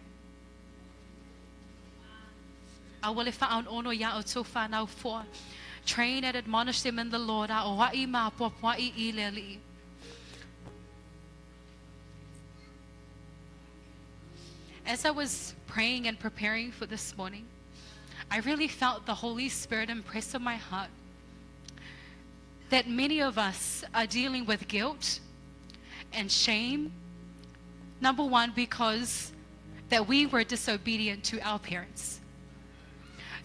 Speaker 4: Awale whaon ono ya o tō fanau 4. Train and admonish them in the Lord. Aoa'i ma apoapoa'i I le ali'i. As I was praying and preparing for this morning, I really felt the Holy Spirit impress on my heart that many of us are dealing with guilt and shame. Number 1, because that we were disobedient to our parents.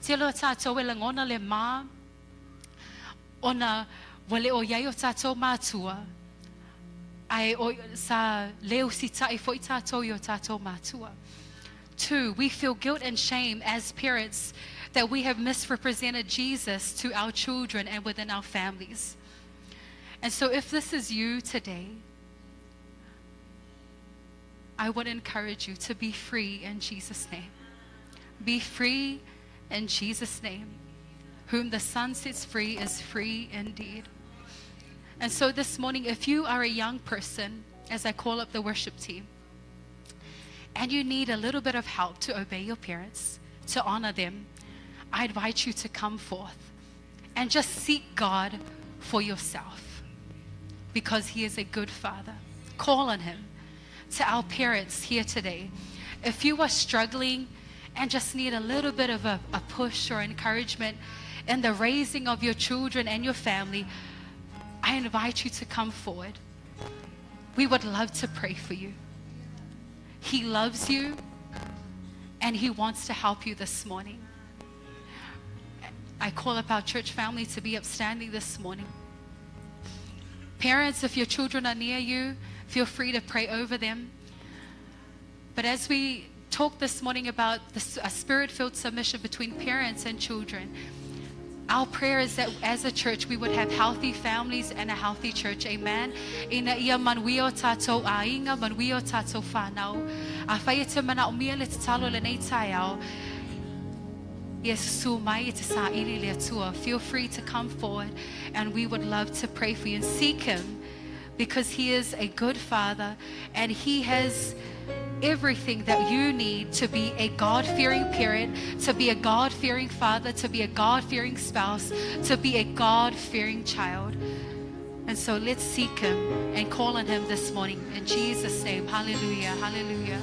Speaker 4: Te lo tātou e langona le mā, ona wale o iai o tātou mātua, ai o sa leo usita'i fo I tātou I o tātou mātua. 2, we feel guilt and shame as parents that we have misrepresented Jesus to our children and within our families. And so if this is you today, I would encourage you to be free in Jesus' name. Be free in Jesus' name. Whom the Son sets free is free indeed. And so this morning, if you are a young person, as I call up the worship team, and you need a little bit of help to obey your parents, to honor them, I invite you to come forth and just seek God for yourself, because He is a good Father. Call on Him. To our parents here today, if you are struggling and just need a little bit of a push or encouragement in the raising of your children and your family, I invite you to come forward. We would love to pray for you. He loves you and He wants to help you this morning. I call up our church family to be upstanding this morning. Parents, if your children are near you, feel free to pray over them. But as we talk this morning about a spirit-filled submission between parents and children, our prayer is that as a church we would have healthy families and a healthy church. Amen. Ina ia manuio tātou ainga, manuio tātou fanau. A whai te mana o mia le te talo le nei tai au. Yes, su mai te sa ili le atua. Feel free to come forward and we would love to pray for you and seek Him, because He is a good Father and He has everything that you need to be a God-fearing parent, to be a God-fearing father, to be a God-fearing spouse, to be a God-fearing child. And so let's seek Him and call on Him this morning in Jesus' name. Hallelujah, hallelujah.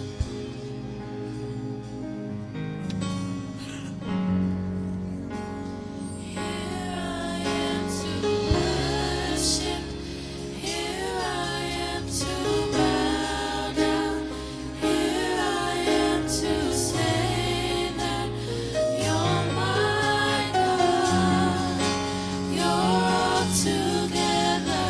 Speaker 1: Together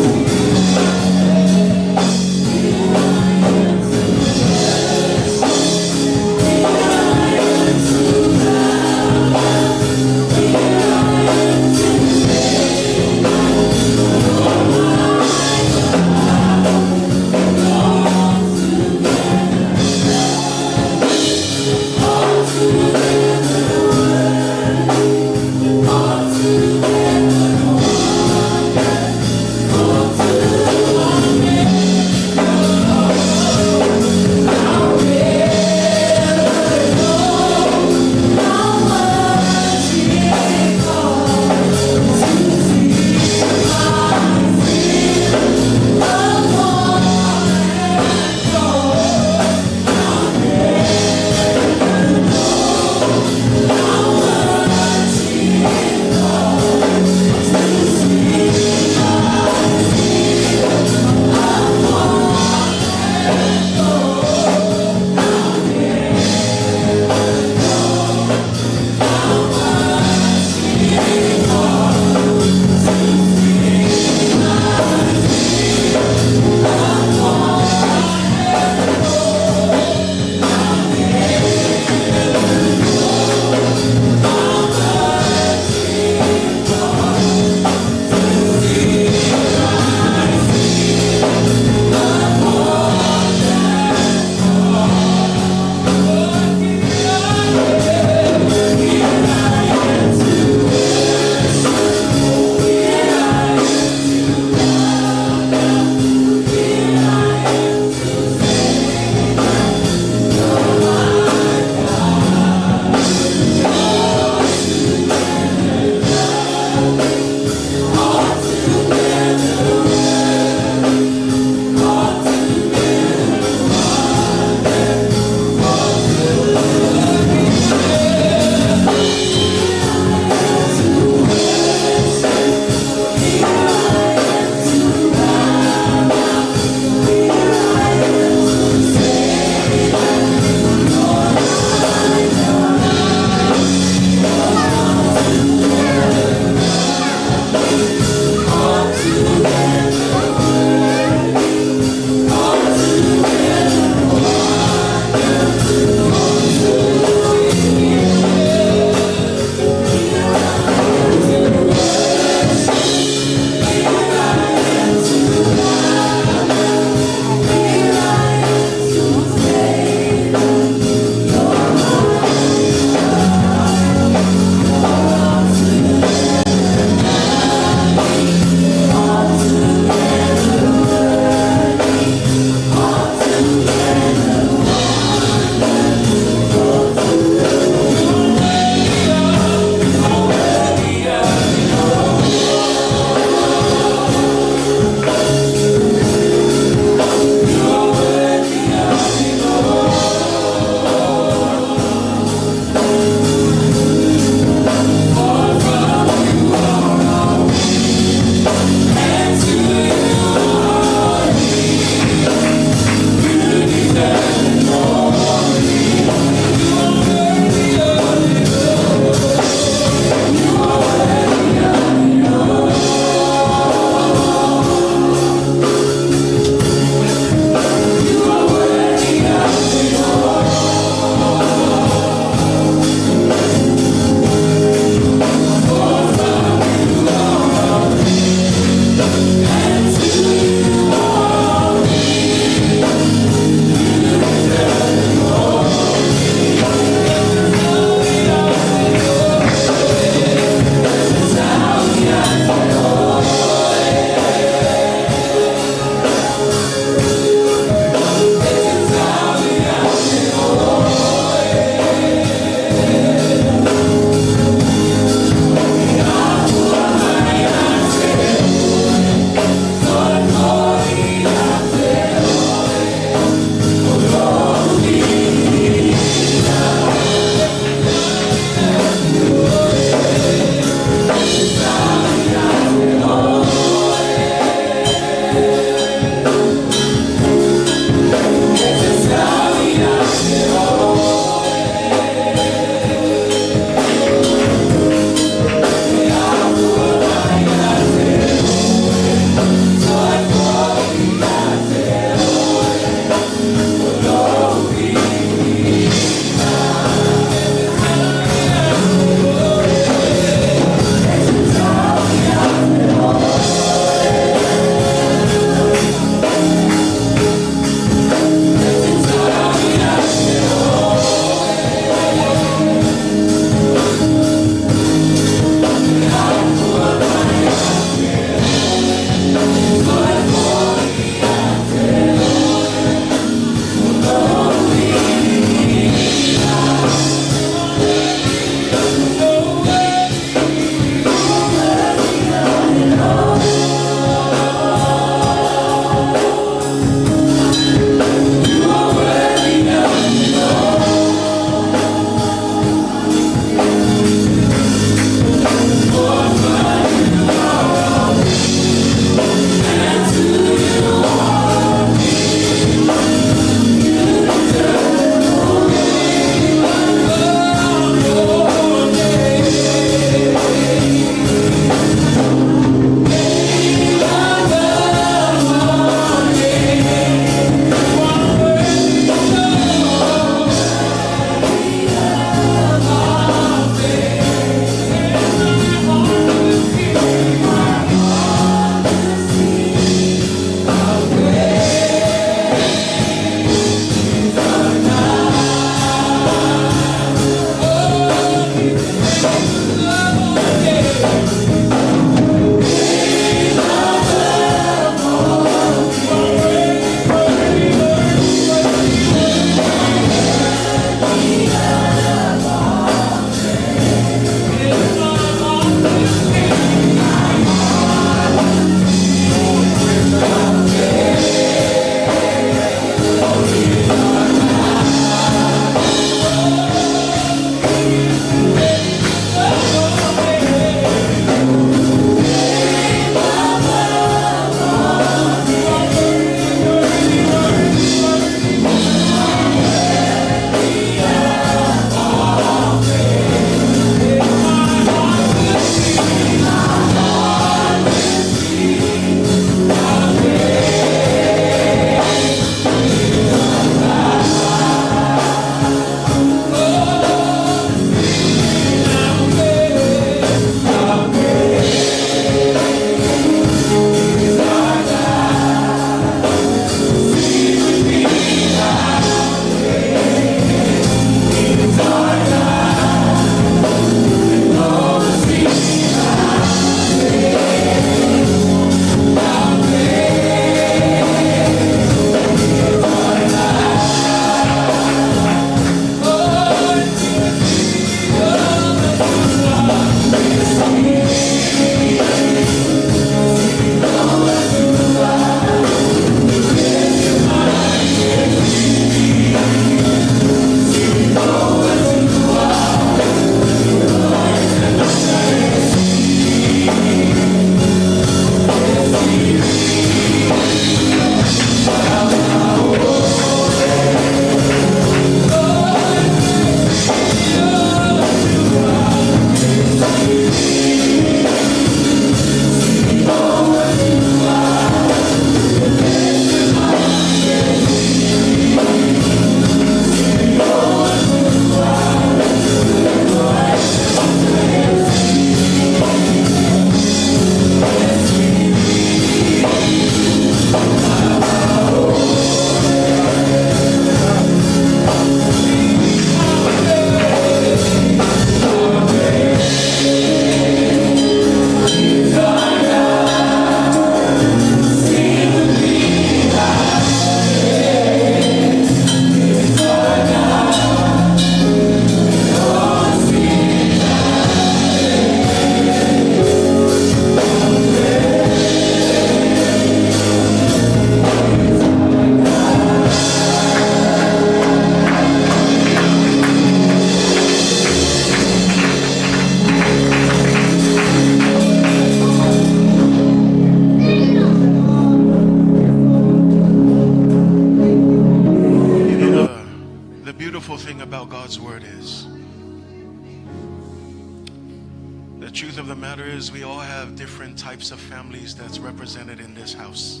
Speaker 2: The truth of the matter is we all have different types of families that's represented in this house.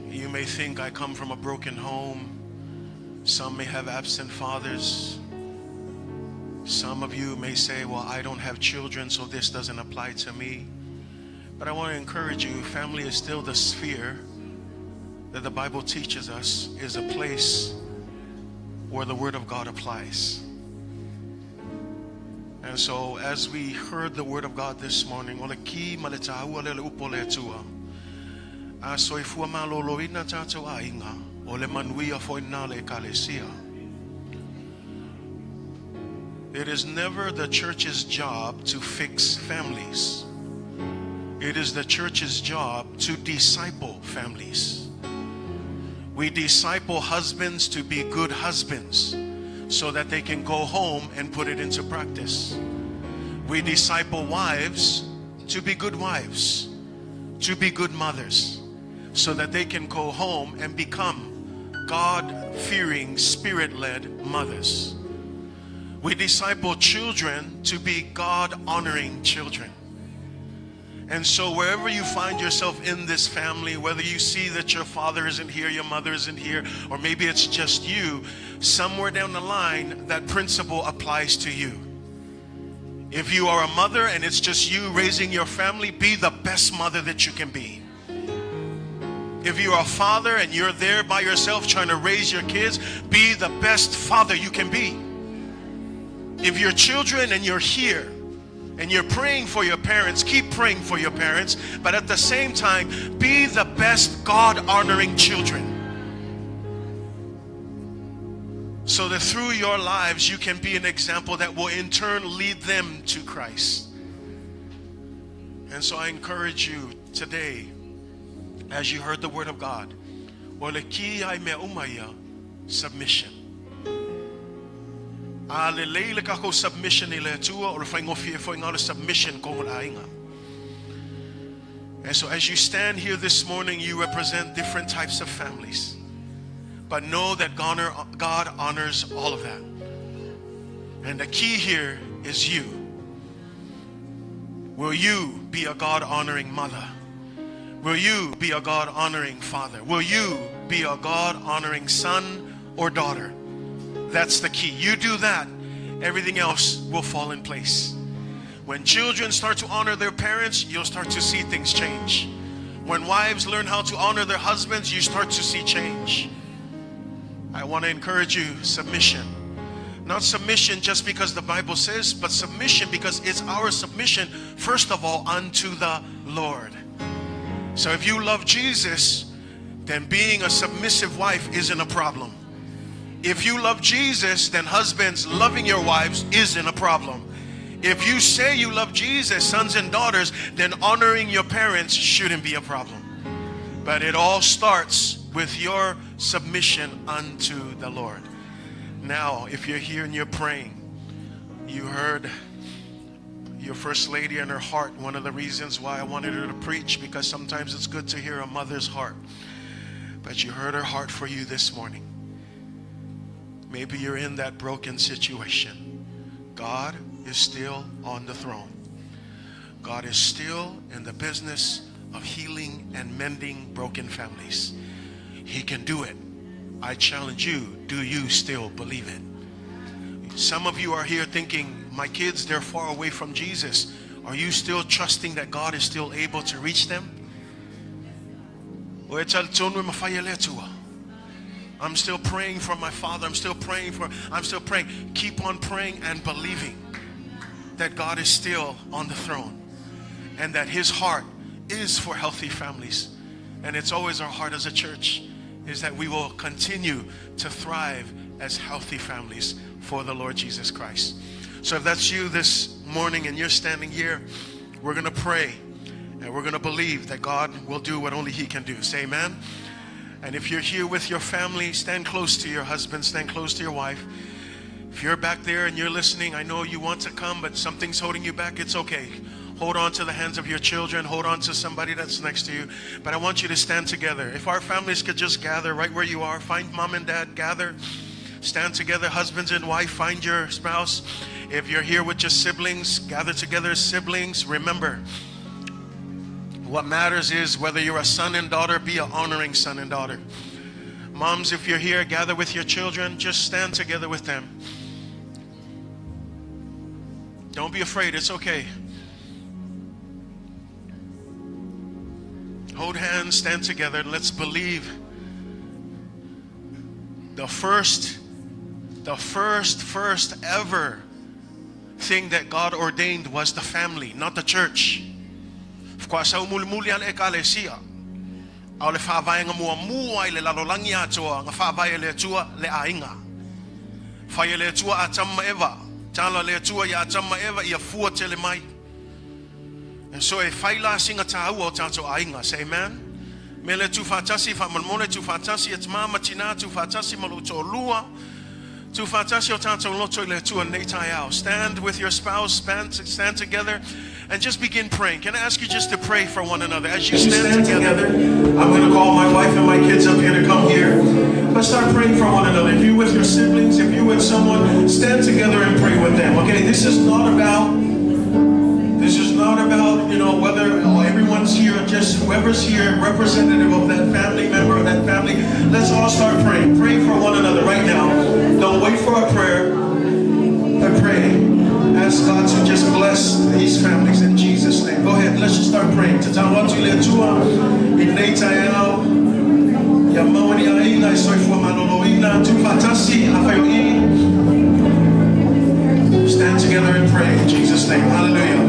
Speaker 2: You may think I come from a broken home. Some may have absent fathers. Some of you may say, well, I don't have children, so this doesn't apply to me. But I want to encourage you, family is still the sphere that the Bible teaches us is a place where the Word of God applies. And so as we heard the Word of God this morning, it is never the church's job to fix families. It is the church's job to disciple families. We disciple husbands to be good husbands so that they can go home and put it into practice. We disciple wives to be good wives, to be good mothers, so that they can go home and become God-fearing, Spirit-led mothers. We disciple children to be God-honoring children. And so wherever you find yourself in this family, whether you see that your father isn't here, your mother isn't here, or maybe it's just you, somewhere down the line, that principle applies to you. If you are a mother and it's just you raising your family, be the best mother that you can be. If you are a father and you're there by yourself trying to raise your kids, be the best father you can be. If you're children and you're here and you're praying for your parents, keep praying for your parents, but at the same time, be the best God-honoring children. So that through your lives, you can be an example that will in turn lead them to Christ. And so I encourage you today, as you heard the Word of God, submission. Submission. And so as you stand here this morning, you represent different types of families. But know that God honors all of that. And the key here is you. Will you be a God-honoring mother? Will you be a God-honoring father? Will you be a God-honoring son or daughter? That's the key. You do that, everything else will fall in place. When children start to honor their parents, you'll start to see things change. When wives learn how to honor their husbands, you start to see change. I want to encourage you, submission. Not submission just because the Bible says, but submission because it's our submission, first of all, unto the Lord. So if you love Jesus, then being a submissive wife isn't a problem. If you love Jesus, then husbands loving your wives isn't a problem. If you say you love Jesus, sons and daughters, then honoring your parents shouldn't be a problem. But it all starts with your submission unto the Lord. Now, if you're here and you're praying, you heard your First Lady and her heart. One of the reasons why I wanted her to preach, because sometimes it's good to hear a mother's heart. But you heard her heart for you this morning. Maybe you're in that broken situation. God is still on the throne. God is still in the business of healing and mending broken families. He can do it. I challenge you, do you still believe it? Some of you are here thinking, my kids, they're far away from Jesus. Are you still trusting that God is still able to reach them? I'm still praying for my father. I'm still praying. Keep on praying and believing that God is still on the throne and that his heart is for healthy families. And it's always our heart as a church is that we will continue to thrive as healthy families for the Lord Jesus Christ. So if that's you this morning and you're standing here, we're going to pray and we're going to believe that God will do what only he can do. Say amen. And if you're here with your family, stand close to your husband, stand close to your wife. If you're back there and you're listening, I know you want to come, but something's holding you back. It's okay. Hold on to the hands of your children. Hold on to somebody that's next to you. But I want you to stand together. If our families could just gather right where you are, find mom and dad, gather. Stand together, husbands and wife, find your spouse. If you're here with your siblings, gather together as siblings. Remember, what matters is whether you're a son and daughter, be an honoring son and daughter. Moms, if you're here, gather with your children, just stand together with them. Don't be afraid, it's okay. Hold hands, stand together, and let's believe the first ever thing that God ordained was the family, not the church. Au le whawai nga mua i le lalolangi atoa, nga whawai le tua le ainga. Whai le tua a tamma eva, tala le tua i a tamma eva i a fua tele mai. And so e whai la singa tāua o tātou ainga, say amen. Me le tu whatasi, whamanmone tu whatasi, et mama tinā tu whatasi malu tō lua. Tu whatasi o tātou loto i le tua nei tai au. Stand with your spouse, stand together. And just begin praying. Can I ask you just to pray for one another as you stand together? I'm going to call my wife and my kids up here to come here. Let's start praying for one another. If you're with your siblings, if you're with someone, stand together and pray with them. Okay, this is not about, you know, whether everyone's here, just whoever's here, representative of that family, member of that family. Let's all start praying. Pray for one another right now. Don't wait for a prayer, but pray. Ask God to just bless these families in Jesus' name. Go ahead, let's just start praying. Taumua le tua, inei taiao, ya mauni aina, isoi fua manoloina, tu Tasi, Aoa'i. Stand together and pray in Jesus' name. Hallelujah.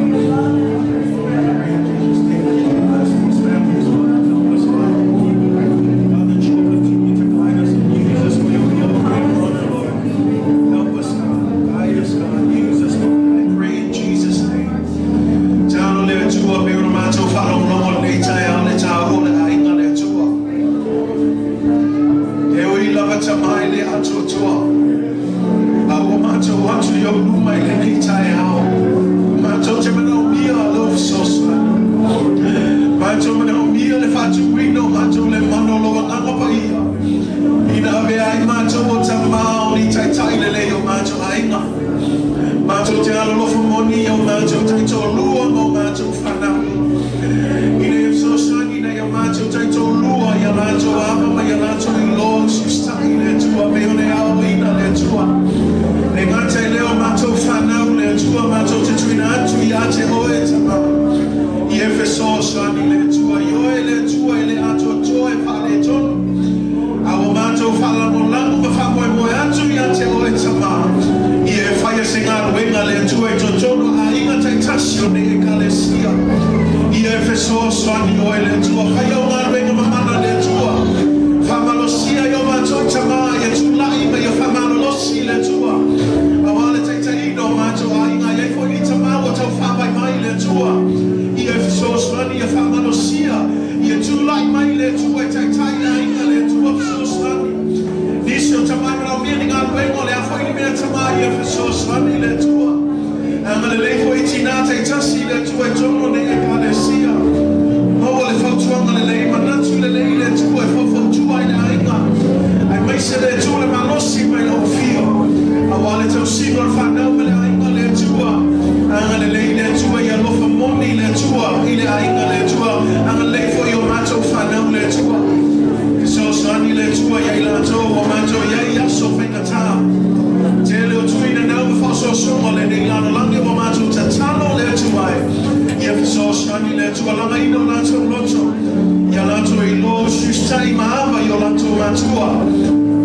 Speaker 2: Usiusita'i maava yo matua.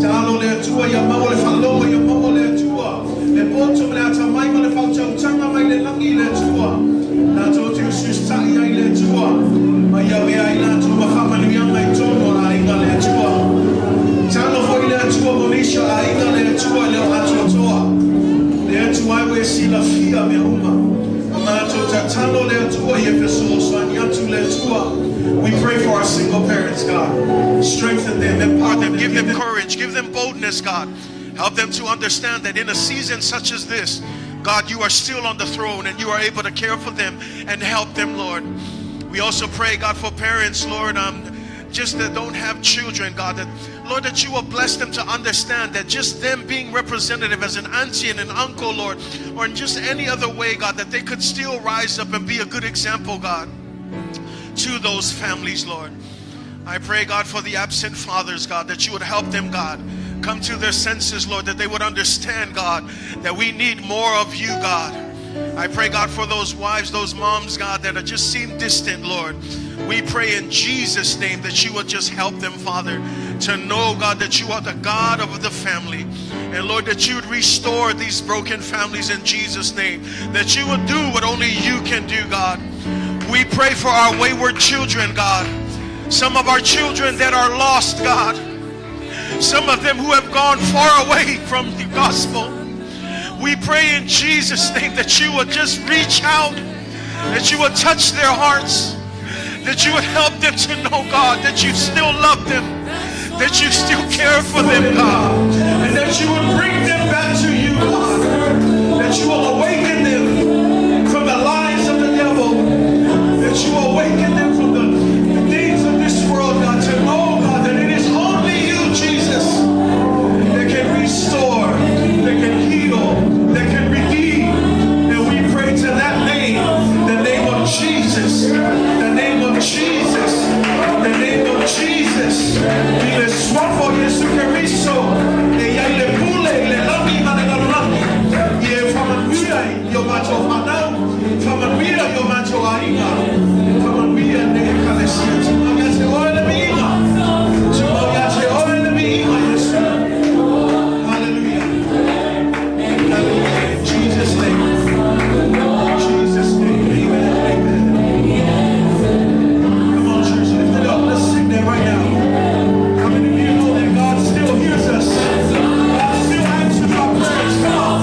Speaker 2: Talo le tua ya mau le whaloa ya mau le tua. Le poto le ata mai ma le whautau tanga mai le langi le tua. Nā tō te usiusita'i ai le tua. Mai awe ai nā tō mawhamanu ia mai tono a inga le tua. Talo hoi le tua monisha a inga le tua le o atua toa. Le tua ai we sila fia me uma. Nā tō ta talo le tua i Efeso so ani atu le tua. We pray for our single parents, God. Strengthen them, empower them, give them courage, give them boldness, God. Help them to understand that in a season such as this, God, you are still on the throne and you are able to care for them and help them, Lord. We also pray, God, for parents, Lord, just that don't have children, God, that Lord, that you will bless them to understand that just them being representative as an auntie and an uncle, Lord, or in just any other way, God, that they could still rise up and be a good example, God, to those families, Lord. I pray, God, for the absent fathers, God, that you would help them, God, come to their senses, Lord, that they would understand, God, that we need more of you, God. I pray, God, for those wives, those moms, God, that just seem distant, Lord. We pray in Jesus' name that you would just help them, Father, to know, God, that you are the God of the family. And Lord, that you would restore these broken families in Jesus' name. That you would do what only you can do, God. We pray for our wayward children, God. Some of our children that are lost, God. Some of them who have gone far away from the gospel. We pray in Jesus' name that you would just reach out, that you would touch their hearts, that you would help them to know, God, that you still love them, that you still care for them, God, and that you would bring them back to you, God, that you will awaken them from the lies of the devil, that you will awaken them from the things of this world, God, to know, God, that it is only you, Jesus, that can restore, that can heal, that can redeem. And we pray to that name, the name of Jesus, the name of Jesus, the name of Jesus. Y le suafo Jesu Cristo, e ya le pule, le lami managalami, y e famamia yo macho fanau, famamia yo macho aiga, famamia ne ekalesia, tumamia se oile miima, tumamia se oile miima, Yesu. Hallelujah. Hallelujah. In Jesus' name. In Jesus' name. Amen. Amen. Come on, church. Lift it up. Let's sing that right now. How many of you know that God still hears us? God still answers our prayers. Come on.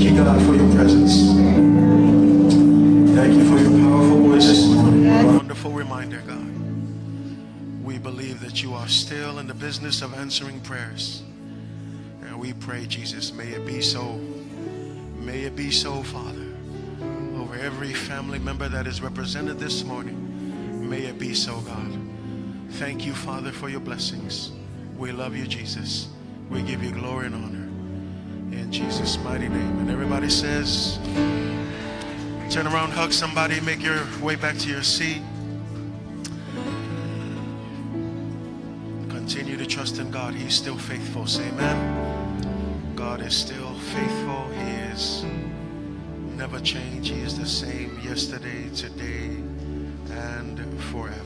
Speaker 2: you, God, for your presence. Thank you for your powerful voice this morning. Wonderful reminder, God. We believe that you are still in the business of answering prayers. And we pray, Jesus, may it be so. May it be so, Father. Over every family member that is represented this morning, may it be so, God. Thank you, Father, for your blessings. We love you, Jesus. We give you glory and honor. In Jesus' mighty name. And everybody says, turn around, hug somebody, make your way back to your seat. Continue to trust in God. He's still faithful. Say amen. God is still faithful. He is never changed. He is the same yesterday, today, and forever.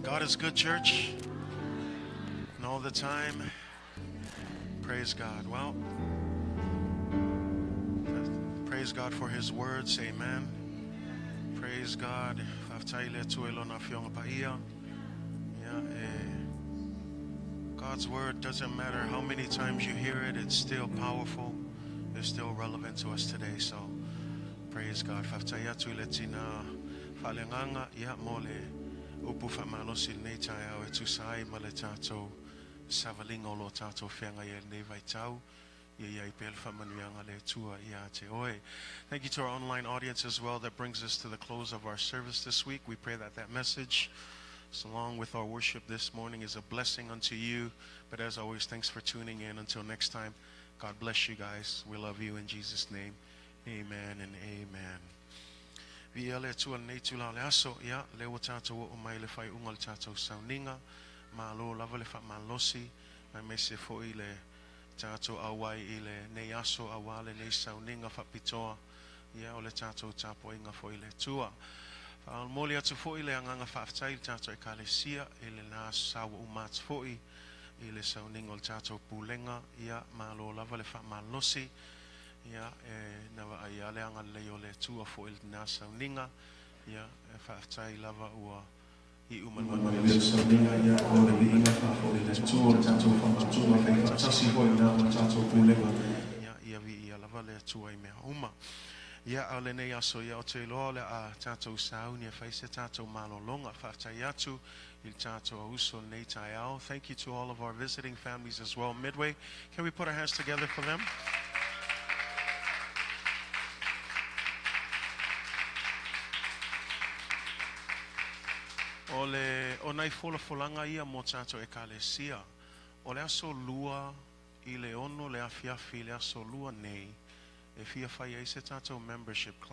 Speaker 2: God is good, church, and all the time. Praise God. Well, praise God for his words. Amen. Praise God. God's word, doesn't matter how many times you hear it, it's still powerful. It's still relevant to us today. So praise God. Upu whamalosi nei tai au e tusai ma le tātou savalingo lo tātou whenga e nei vai tau ia iai pel whamanuanga le tua ia te oe. Thank you to our online audience as well. That brings us to the close of our service this week. We pray that that message, along with our worship this morning, is a blessing unto you. But as always, thanks for tuning in. Until next time, God bless you guys. We love you in Jesus' name. Amen and amen. Via le tua nei tula le aso ia le o tātou o mai le whai unga le tātou sauninga ma lo lava le wha malosi mai me se foi le tātou Aoa'i i le nei aso awale nei sauninga wha pitoa ia o le tātou tāpo inga foi le tua al moli atu foi le anganga whaftai le tātou e kalesia i le nā sawa umat foi i le sauninga o le tātou pulenga ia ma lo lava le wha malosi ia nawa ai ale anga leo le tua fo il nasa ninga ia whaatai lava ua I uman le sauninga ia o le vinga fo le tua tātou whamatua whai Tasi hoi nā ma tātou pulenga ia vi ia lava le tua I mea uma ia au le nei aso ia o te loa le a tātou sauni whai se tātou malolonga whaatai atu il tātou auso nei tai au. Thank you to all of our visiting families as well. Midway, can we put our hands together for them? O nai folanga ia mo tātou e kalesia. O le aso lua I le ono le afiafi le aso lua nei. E fia whai e se tātou membership